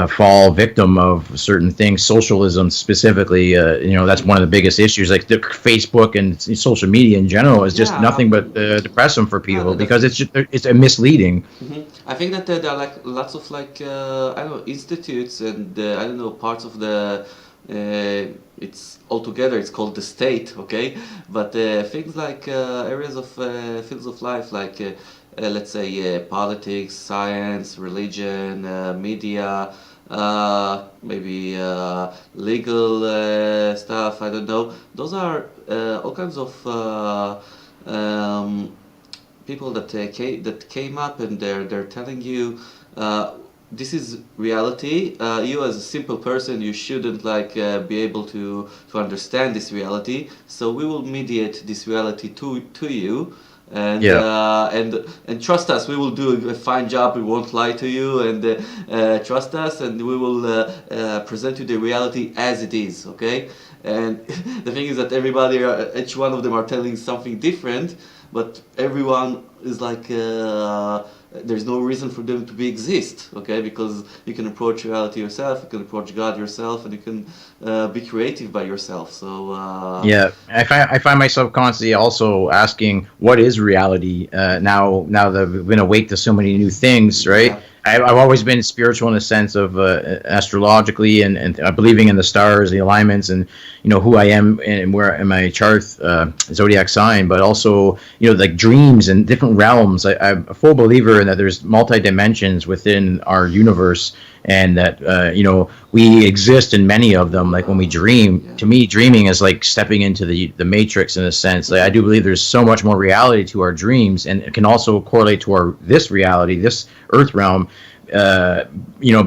Speaker 2: fall victim of certain things. Socialism specifically, that's one of the biggest issues. Like the Facebook and social media in general is just nothing but depressing for people, because it's a misleading.
Speaker 1: I think that there are like lots of like I don't know, institutes and I don't know, parts of the it's altogether it's called the state, okay, but things like areas of fields of life like let's say politics, science, religion, media, maybe legal stuff, I don't know. Those are all kinds of people that came up, and they're telling you this is reality. You as a simple person, you shouldn't like be able to understand this reality. So we will mediate this reality to you. And and trust us, we will do a fine job. We won't lie to you, and trust us, and we will present you the reality as it is. Okay. And the thing is that each one of them are telling something different, but everyone is like there's no reason for them to exist. Okay, because you can approach reality yourself, you can approach God yourself, and you can be creative by yourself. So
Speaker 2: I find myself constantly also asking, what is reality? Now that we've been awake to so many new things, right? I've always been spiritual in the sense of astrologically and believing in the stars, the alignments, and who I am and where in my chart, zodiac sign, but also like dreams and different realms. I'm a full believer in that there's multi dimensions within our universe, and that we exist in many of them. Like when we dream, to me, dreaming is like stepping into the matrix in a sense. Like I do believe there's so much more reality to our dreams, and it can also correlate to this reality, this earth realm.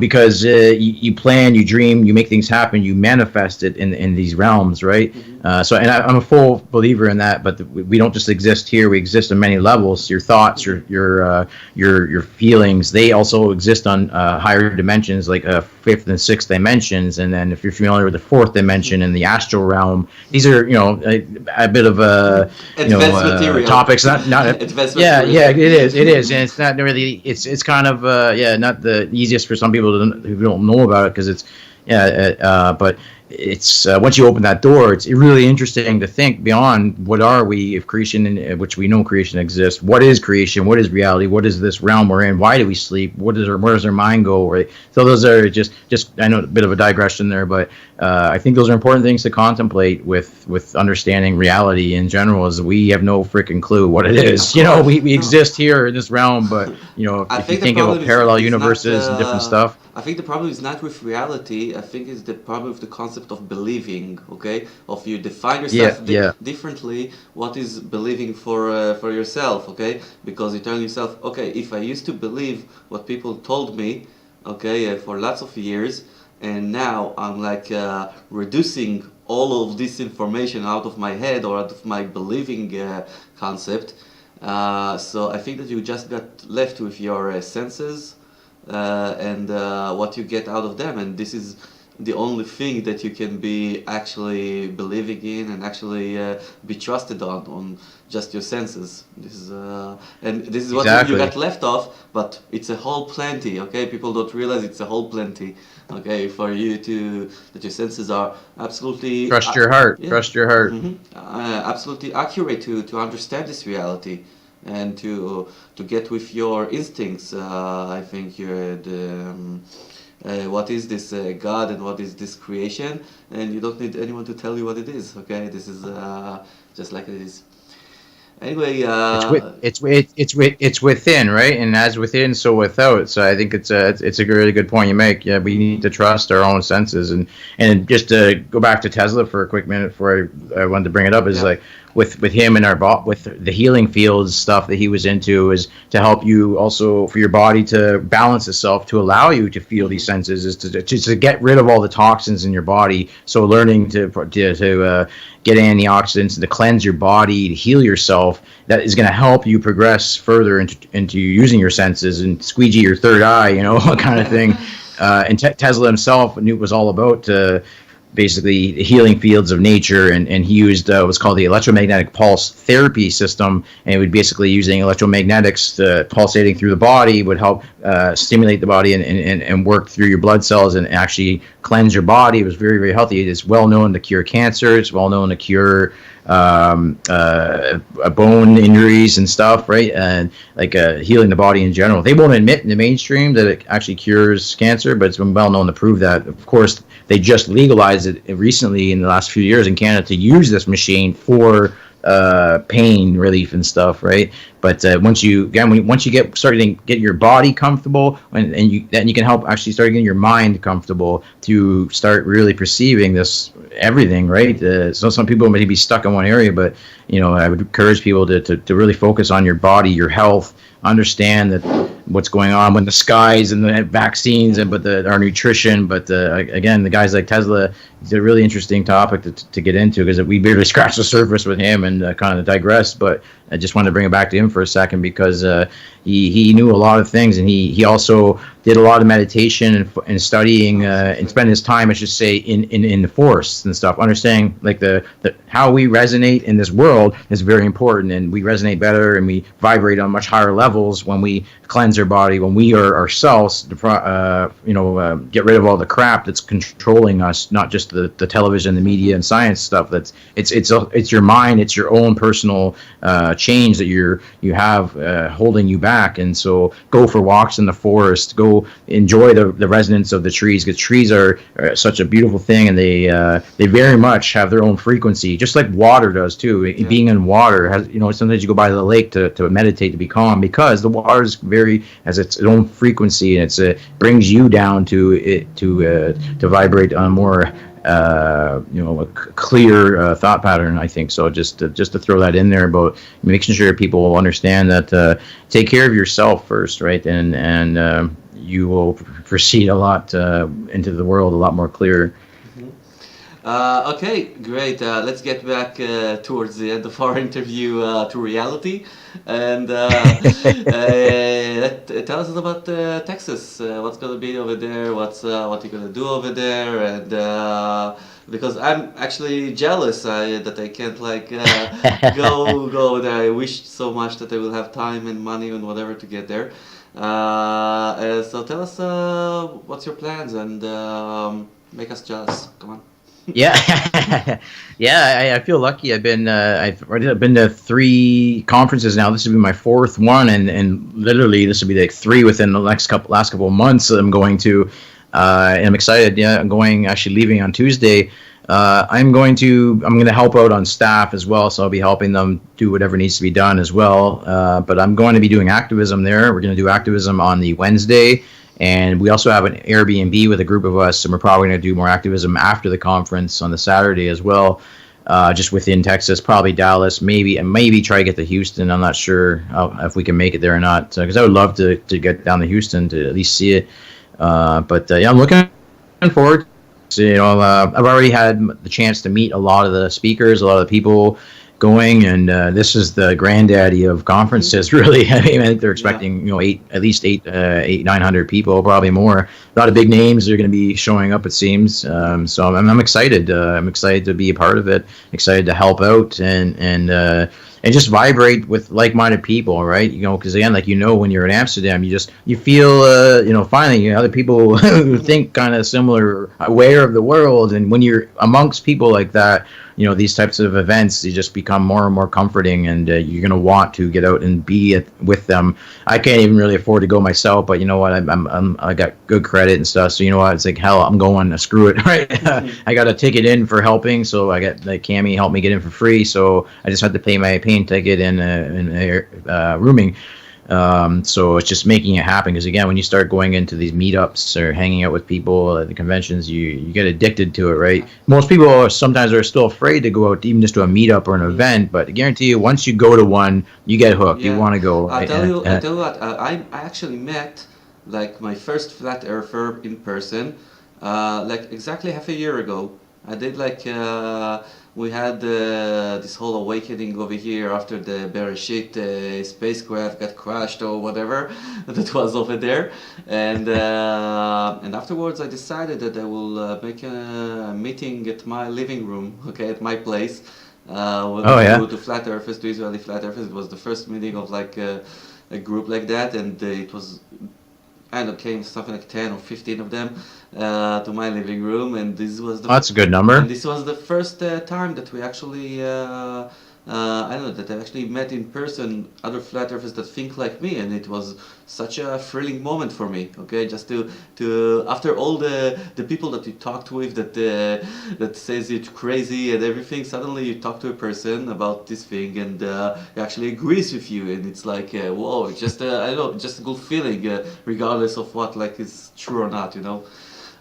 Speaker 2: Because you plan, you dream, you make things happen, you manifest it in these realms, right? And I'm a full believer in that. But we don't just exist here; we exist on many levels. Your thoughts, your feelings, they also exist on higher dimensions, like fifth and sixth dimensions. And then if you're familiar with the fourth dimension and the astral realm, these are a bit of topics. Not it is, and it's not really. It's kind of not the easiest for some people who don't know about it, because it's but it's once you open that door, it's really interesting to think beyond what are we if creation, which we know creation exists. What is creation? What is reality? What is this realm we're in? Why do we sleep? Where does our mind go? Right. So those are just I know a bit of a digression there, but I think those are important things to contemplate with understanding reality in general. Is we have no freaking clue what it is. We exist here in this realm, but if you think about parallel universes and different stuff.
Speaker 1: I think the problem is not with reality. I think it's the problem with the concept concept of believing. Okay, of you define yourself differently. What is believing for yourself? Okay, because you tell yourself, okay, if I used to believe what people told me, okay, for lots of years, and now I'm like reducing all of this information out of my head or out of my believing concept. So I think that you just got left with your senses and what you get out of them, and this is the only thing that you can be actually believing in and actually be trusted on just your senses. This is and this is what you got left off, but it's a whole plenty. Okay, people don't realize it's a whole plenty. Okay, for you to that your senses are absolutely
Speaker 2: trust your heart. Yeah. Trust your heart.
Speaker 1: Absolutely accurate to understand this reality and to get with your instincts. I think you're what is this God and what is this creation, and you don't need anyone to tell you what it is. Okay, this is just like it is. Anyway,
Speaker 2: it's within, right? And as within, so without. So I think it's a really good point you make. Yeah, we need to trust our own senses, and just to go back to Tesla for a quick minute before I wanted to bring it up is like with him and with the healing fields stuff that he was into is to help you also for your body to balance itself, to allow you to feel these senses, is to get rid of all the toxins in your body. So learning to get antioxidants, to cleanse your body, to heal yourself, that is going to help you progress further into using your senses and squeegee your third eye, kind of thing. And Tesla himself knew it was all about basically the healing fields of nature, and he used what's called the electromagnetic pulse therapy system, and it would basically using electromagnetics pulsating through the body would help stimulate the body and work through your blood cells and actually cleanse your body. It was very, very healthy. It's well known to cure cancer. It's well known to cure bone injuries and stuff, right? And like healing the body in general. They won't admit in the mainstream that it actually cures cancer, but it's been well known to prove that. Of course, they just legalized it recently in the last few years in Canada to use this machine for pain relief and stuff, right? But once you get starting to get your body comfortable, then you can help actually start getting your mind comfortable to start really perceiving this everything, right? So some people may be stuck in one area, but I would encourage people to really focus on your body, your health, understand that what's going on with the skies and the vaccines and our nutrition. But again, the guys like Tesla, it's a really interesting topic to get into because we barely scratched the surface with him and kind of digress. But I just wanted to bring it back to him for a second because he knew a lot of things, and he also did a lot of meditation and studying and spent his time, I should say, in the forests and stuff, understanding like the how we resonate in this world is very important, and we resonate better and we vibrate on much higher levels when we cleanse our body, when we are ourselves, get rid of all the crap that's controlling us, not just the television, the media, and science stuff. It's your mind, it's your own personal change that you have holding you back. And so go for walks in the forest, go enjoy the resonance of the trees, because trees are such a beautiful thing, and they very much have their own frequency, just like water does too. Yeah. Being in water has, sometimes you go by the lake to meditate, to be calm, because the water is has its own frequency, and it brings you down to vibrate on more a clear thought pattern, I think. So just to throw that in there about making sure people will understand that take care of yourself first, right? And you will proceed a lot into the world a lot more clear.
Speaker 1: Okay, great. Let's get back towards the end of our interview to reality, and tell us about Texas. What's gonna be over there? What you're gonna do over there? And because I'm actually jealous that I can't go over there. I wish so much that I will have time and money and whatever to get there. So tell us what's your plans, and make us jealous. Come on.
Speaker 2: Yeah, I feel lucky. I've been to 3 conferences now. This will be my 4th one, and literally this will be like 3 within the last couple of months that I'm going to. And I'm excited. Yeah, I'm leaving on Tuesday. I'm going to help out on staff as well, so I'll be helping them do whatever needs to be done as well. But I'm going to be doing activism there. We're going to do activism on the Wednesday, And we also have an Airbnb with a group of us, and we're probably going to do more activism after the conference on the Saturday as well. Just within Texas, probably Dallas, maybe try to get to Houston. I'm not sure if we can make it there or not, because I would love to get down to Houston to at least see it. But yeah, I'm looking forward. I've already had the chance to meet a lot of the speakers, a lot of the people going, and this is the granddaddy of conferences, really. I think they're expecting at least 900 people, probably more. A lot of big names are going to be showing up, it seems. So I'm excited. I'm excited to be a part of it. Excited to help out and just vibrate with like-minded people, right? Because again, when you're in Amsterdam, you feel finally other people who think kind of similar, aware of the world, and when you're amongst people like that, these types of events, they just become more and more comforting, and you're going to want to get out and be with them. I can't even really afford to go myself, but you know what? I got good credit and stuff, so you know what? It's like, hell, I'm going. Screw it, right? I got a ticket in for helping, so I got Cammie helped me get in for free, so I just had to pay my plane ticket and rooming. So it's just making it happen, because again, when you start going into these meetups or hanging out with people at the conventions, you get addicted to it, right? Most people sometimes are still afraid to go out even just to a meetup or an event, but I guarantee you, once you go to one, you get hooked. You want to go. Right?
Speaker 1: I tell you what, I actually met my first flat earther in person exactly half a year ago. I did we had this whole awakening over here after the Bereshit spacecraft got crashed or whatever that was over there, and afterwards I decided that I will make a meeting at my living room, at my place. To Flat Earthers, to Israeli Flat Earthers. It was the first meeting of a group like that, and it was. And it came something like 10 or 15 of them to my living room, and this was
Speaker 2: that's a good number.
Speaker 1: And this was the first time that we actually, that I actually met in person other flat earthers that think like me, and it was such a thrilling moment for me. Just to after all the people that you talked with that says you're crazy and everything, suddenly you talk to a person about this thing and he actually agrees with you, and it's like whoa, it's just just a good feeling, regardless of what is true or not,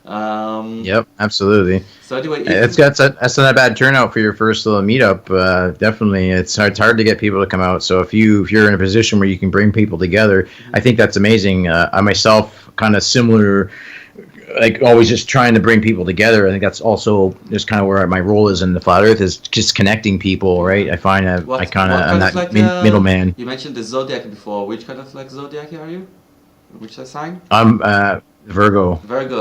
Speaker 2: Yep, absolutely.
Speaker 1: So anyway,
Speaker 2: that's not a bad turnout for your first little meetup. Definitely, it's hard to get people to come out. So if you're in a position where you can bring people together, I think that's amazing. I myself, kind of similar, always just trying to bring people together. I think that's also just kind of where my role is in the Flat Earth, is just connecting people, right? I find I'm that middleman.
Speaker 1: You mentioned the Zodiac before. Which kind of Zodiac are you? Which sign?
Speaker 2: I'm Virgo.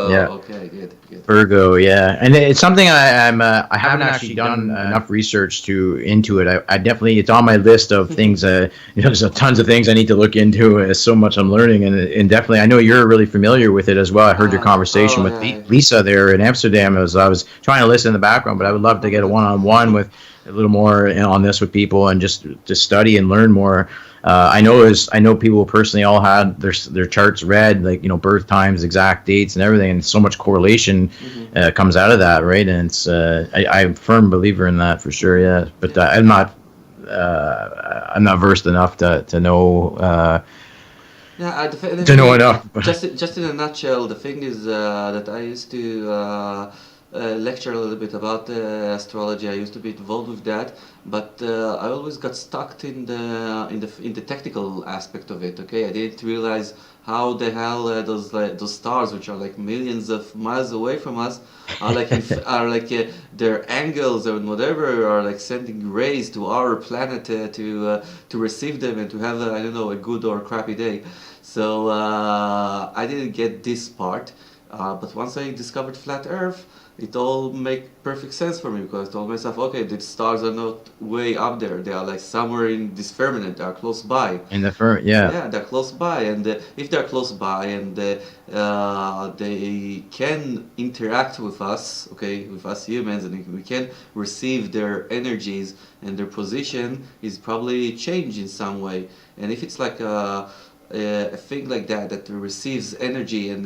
Speaker 1: Yeah. Okay, good.
Speaker 2: Virgo, yeah, and it's something I haven't actually done enough research into it. I definitely, it's on my list of things. There's tons of things I need to look into. There's so much I'm learning, and definitely, I know you're really familiar with it as well. I heard your conversation with Lisa there in Amsterdam. I was trying to listen in the background, but I would love to get a one-on-one with a little more on this with people and just to study and learn more. I know people personally all had their charts read, birth times, exact dates, and everything, and so much correlation comes out of that, right? And it's I'm a firm believer in that for sure, yeah. But I'm not versed enough to know. To know enough.
Speaker 1: Just in a nutshell, the thing is that I used to lecture a little bit about astrology. I used to be involved with that, but I always got stuck in the technical aspect of it. I didn't realize how the hell those stars, which are millions of miles away from us, are their angles and whatever are sending rays to our planet to receive them and to have a good or crappy day. So I didn't get this part, but once I discovered flat Earth, it all make perfect sense for me, because I told myself, okay, the stars are not way up there. They are somewhere in this firmament. They are close by.
Speaker 2: In the firmament, yeah.
Speaker 1: Yeah, they're close by, and if they're close by and they can interact with us, with us humans, and we can receive their energies, and their position is probably changed in some way. And if it's a thing like that receives energy and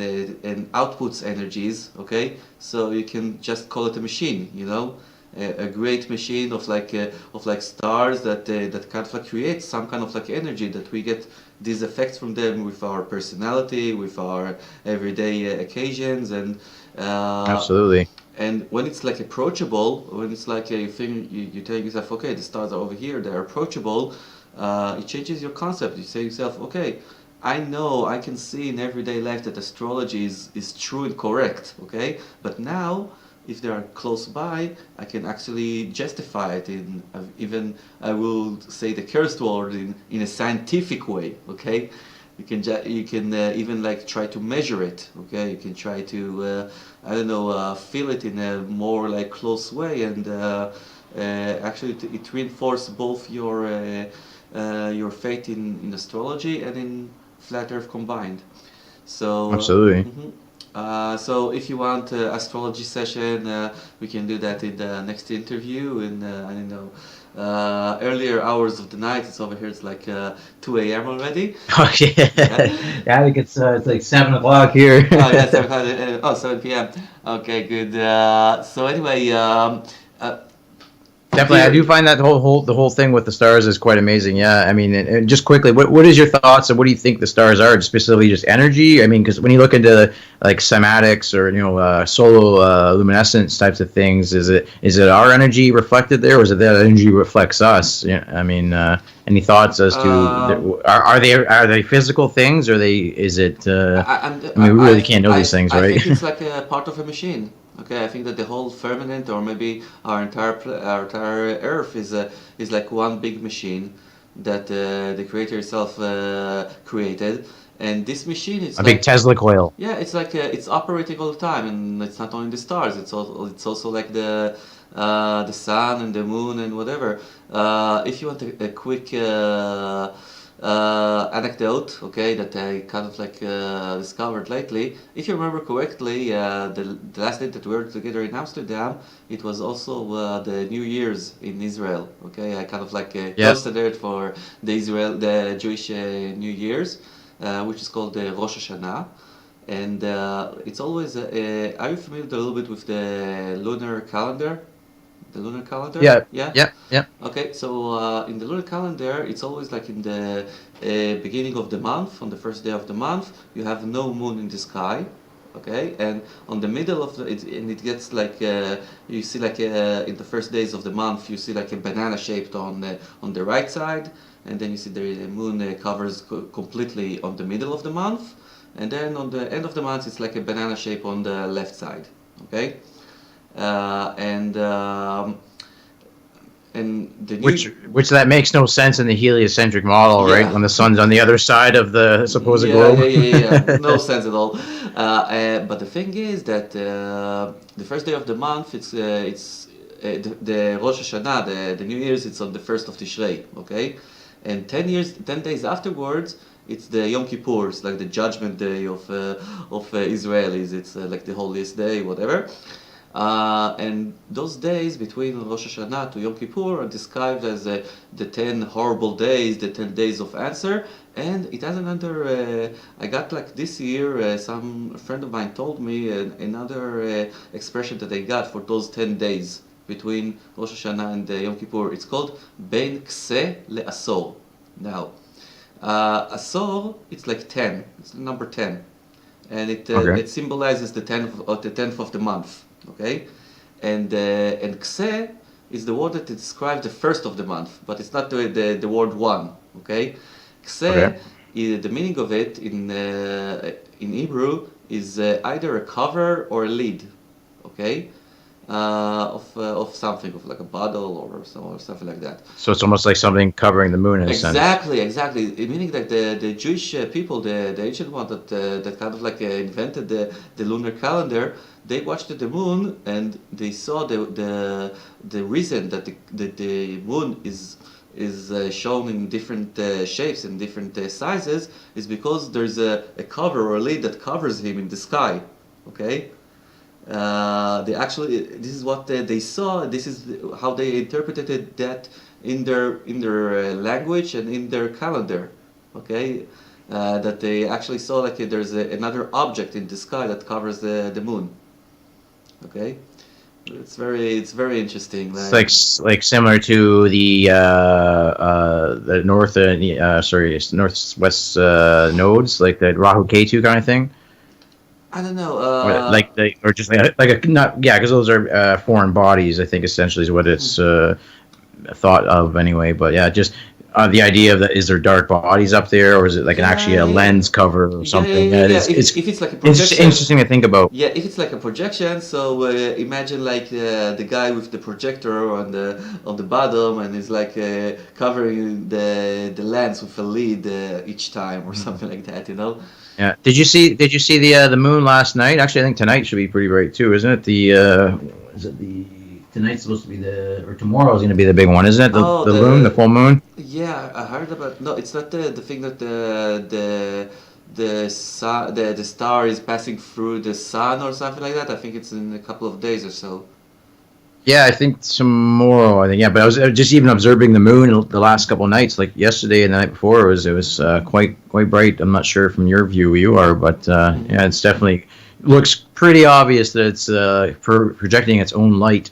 Speaker 1: outputs energies, so you can just call it a machine, a great machine of stars that kind of creates some kind of energy that we get these effects from them with our personality, with our everyday occasions, and
Speaker 2: Absolutely.
Speaker 1: and when it's like approachable, when it's like you think you tell yourself, okay, the stars are over here, they're approachable. It changes your concept. You say to yourself, okay, I know I can see in everyday life that astrology is true and correct. Okay, but now if they are close by, I can actually justify it in even I will say the cursed word in a scientific way. Okay, you can even like try to measure it. Okay, you can try to I don't know feel it in a more like close way, and actually it reinforces both your faith in astrology and in flat Earth combined. So
Speaker 2: Absolutely.
Speaker 1: so if you want astrology session, we can do that in the next interview. And I don't know, earlier hours of the night. It's over here. It's like 2 a.m. already.
Speaker 2: Oh yeah. I think it's like 7 o'clock here.
Speaker 1: Oh yeah, 7 p.m. Okay, good. So anyway,
Speaker 2: Definitely, I do find that the whole thing with the stars is quite amazing. Yeah, I mean, and just quickly, what is your thoughts and what do you think the stars are? Specifically, just energy. I mean, because when you look into like cymatics or solar luminescence types of things, is it our energy reflected there, or is it that energy reflects us? Yeah, I mean, any thoughts as to are they physical things, or is it? I mean, we really can't know these things, right?
Speaker 1: I think it's like a part of a machine. Okay, I think that the whole firmament, or maybe our entire Earth, is like one big machine that the Creator Himself created, and this machine is
Speaker 2: a big Tesla coil.
Speaker 1: Yeah, it's like it's operating all the time, and it's not only the stars. It's also like the sun and the moon and whatever. If you want a quick anecdote, okay, that I kind of like discovered lately. If you remember correctly, the last day that we were together in Amsterdam, it was also the New Year's in Israel. Okay, I kind of like hosted it for the Jewish New Year's, which is called the Rosh Hashanah. And it's always, are you familiar a little bit with the lunar calendar? The lunar calendar?
Speaker 2: Yeah.
Speaker 1: Okay, so in the lunar calendar, it's always like in the beginning of the month, on the first day of the month, you have no moon in the sky. Okay, and on the middle of it gets like you see like in the first days of the month, you see like a banana shaped on the right side, and then you see the moon covers completely on the middle of the month, and then on the end of the month, it's like a banana shape on the left side. Okay. And the new
Speaker 2: which that makes no sense in the heliocentric model, right? When the sun's on the other side of the supposed globe.
Speaker 1: Yeah. No sense at all. But the thing is that the first day of the month, it's the Rosh Hashanah, the New Year's. It's on the 1st of Tishrei. Okay, and 10 days afterwards, it's the Yom Kippur. It's like the judgment day of Israelis. It's like the holiest day, whatever. And those days between Rosh Hashanah to Yom Kippur are described as the 10 horrible days, the 10 days of answer. And it has another, I got like this year, a friend of mine told me another expression that I got for those 10 days between Rosh Hashanah and Yom Kippur. It's called Ben Kse LeAsor. Now, Asor, it's like 10, it's the number 10. And it symbolizes the 10th of the month. Okay, and Kse is the word that describes the first of the month, but it's not the word one. Okay, Kse, the meaning of it in Hebrew is either a cover or a lid. Okay, of something, of like a bottle or something like that.
Speaker 2: So it's almost like something covering the moon in a sense.
Speaker 1: Exactly. Meaning that the Jewish people, the ancient one that kind of like invented the lunar calendar, they watched the moon and they saw the reason that the moon is shown in different shapes and different sizes is because there's a cover or a lid that covers him in the sky. Okay. This is what they saw. This is how they interpreted that in their language and in their calendar. Okay, that they actually saw like there's another object in the sky that covers the moon. Okay, It's very interesting.
Speaker 2: It's like similar to the north northwest nodes, like the Rahu Ketu kind of thing.
Speaker 1: I don't know.
Speaker 2: Or just like a not yeah, because those are foreign bodies. I think essentially is what it's thought of anyway. But yeah, just the idea of that, is there dark bodies up there, or is it like actually a lens cover or something?
Speaker 1: If it's like a projection,
Speaker 2: interesting to think about.
Speaker 1: Yeah, if it's like a projection, so imagine like the guy with the projector on the bottom, and is like covering the lens with a lid each time or something like that, you know.
Speaker 2: Yeah. Did you see the moon last night? Actually, I think tonight should be pretty bright too, isn't it? Is it the tonight's supposed to be or tomorrow's going to be the big one, isn't it? The moon, the full moon.
Speaker 1: Yeah, I heard about. No, it's not the thing that the star is passing through the sun or something like that. I think it's in a couple of days or so.
Speaker 2: Yeah, I think tomorrow. I think yeah, but I was just even observing the moon the last couple of nights, like yesterday and the night before. It was quite bright. I'm not sure from your view where you are, but yeah, it's definitely looks pretty obvious that it's projecting its own light.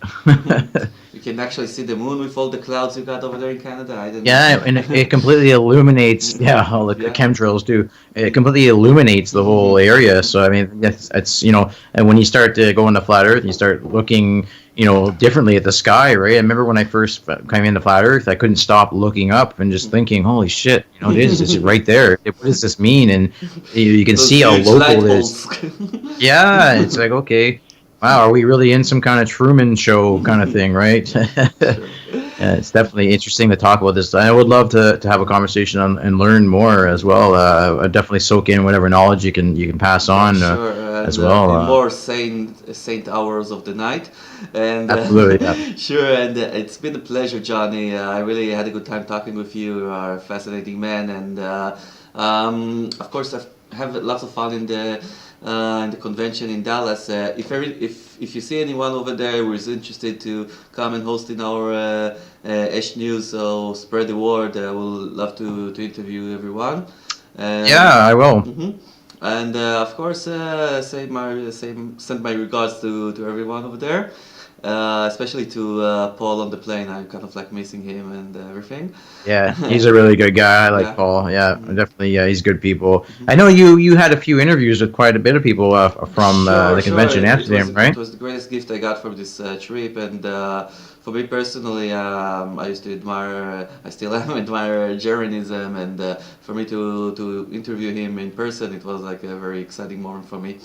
Speaker 1: You can actually see the moon with all the clouds you got over there in Canada. I didn't
Speaker 2: Yeah, and it completely illuminates. Yeah, all the chemtrails do. It completely illuminates the whole area. So I mean, it's and when you start to go into flat Earth, you start looking, differently at the sky, right? I remember when I first came into flat Earth, I couldn't stop looking up and just thinking, "Holy shit! It's right there. What does this mean?" And you can see how local it is. Yeah, it's like, okay, wow, are we really in some kind of Truman Show kind of thing, right? Yeah, it's definitely interesting to talk about this. I would love to have a conversation and learn more as well. I'd definitely soak in whatever knowledge you can pass on as well.
Speaker 1: In more saint hours of the night. And
Speaker 2: absolutely, yeah.
Speaker 1: Sure, and it's been a pleasure, Jonny. I really had a good time talking with you. You are a fascinating man, and of course I have lots of fun in the convention in Dallas. If you see anyone over there who is interested to come and host in our ESH News, so spread the word. I will love to interview everyone.
Speaker 2: Yeah, I will.
Speaker 1: Mm-hmm. And of course, send my regards to everyone over there. Especially to Paul on the plane. I'm kind of like missing him and everything.
Speaker 2: Yeah, he's a really good guy. I like Paul. Yeah, definitely. Yeah, he's good people. I know you had a few interviews with quite a bit of people from the convention in Amsterdam, right?
Speaker 1: It was the greatest gift I got from this trip, and for me personally, I used to admire. I still am admire Jeranism, and for me to interview him in person, it was like a very exciting moment for me.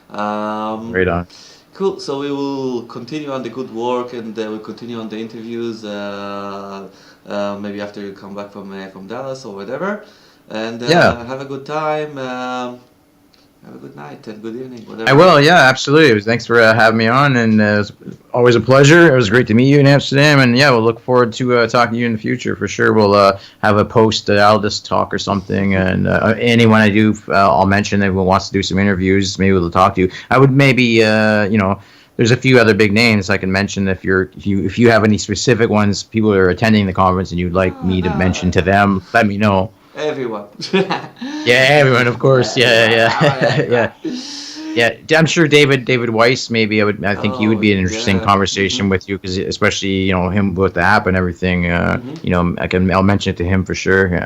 Speaker 2: Right on.
Speaker 1: Cool. So we will continue on the good work, and we'll continue on the interviews. Maybe after you come back from Dallas or whatever. And have a good time. Have a good night and good evening. Whatever.
Speaker 2: I will. Yeah, absolutely. Thanks for having me on, and it was always a pleasure. It was great to meet you in Amsterdam, and yeah, we'll look forward to talking to you in the future for sure. We'll have a post Aldous talk or something, and anyone I do, I'll mention that wants to do some interviews. Maybe we'll talk to you. I would maybe there's a few other big names I can mention if you have any specific ones, people who are attending the conference, and you'd like me to mention to them. Let me know.
Speaker 1: Everyone.
Speaker 2: Yeah, everyone, of course. Yeah. I'm sure David Weiss. Maybe I think he would be an interesting conversation with you, because especially him with the app and everything. I'll mention it to him for sure.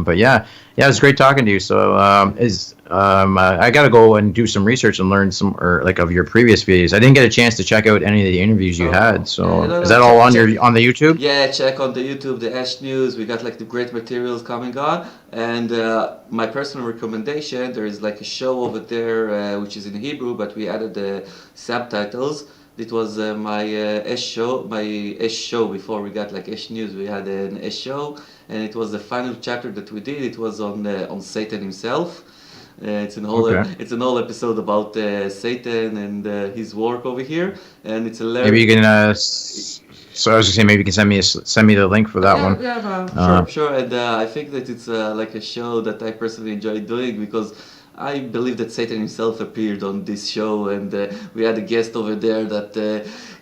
Speaker 2: But yeah, it was great talking to you. So I gotta go and do some research and learn some of your previous videos. I didn't get a chance to check out any of the interviews you had. So is that all on the YouTube?
Speaker 1: Yeah, check on the YouTube, the ESH News. We got like the great materials coming on, and my personal recommendation, there is like a show over there which is in Hebrew, but we added the subtitles. It was my ESH show before we got like ESH News. We had an ESH show, and it was the final chapter that we did. It was on Satan himself. It's an whole episode about Satan and his work over here, and it's hilarious.
Speaker 2: Maybe you can. So I was gonna say, maybe you can send me the link for that one.
Speaker 1: Yeah, sure. And I think that it's like a show that I personally enjoy doing, because I believe that Satan himself appeared on this show, and we had a guest over there that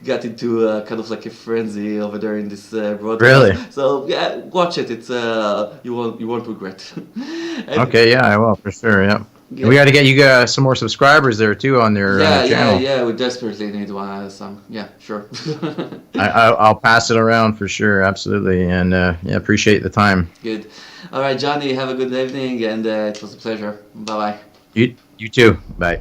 Speaker 1: got into kind of like a frenzy over there in this broadcast.
Speaker 2: Really?
Speaker 1: So yeah, watch it. It's you won't regret.
Speaker 2: Okay, yeah, I will for sure. Yeah.
Speaker 1: Good.
Speaker 2: We got to get you some more subscribers there too on their channel.
Speaker 1: Yeah. We desperately need some. Yeah, sure.
Speaker 2: I'll pass it around for sure, absolutely, and appreciate the time.
Speaker 1: Good. All right, Jonny. Have a good evening, and it was a pleasure. Bye bye.
Speaker 2: You too. Bye.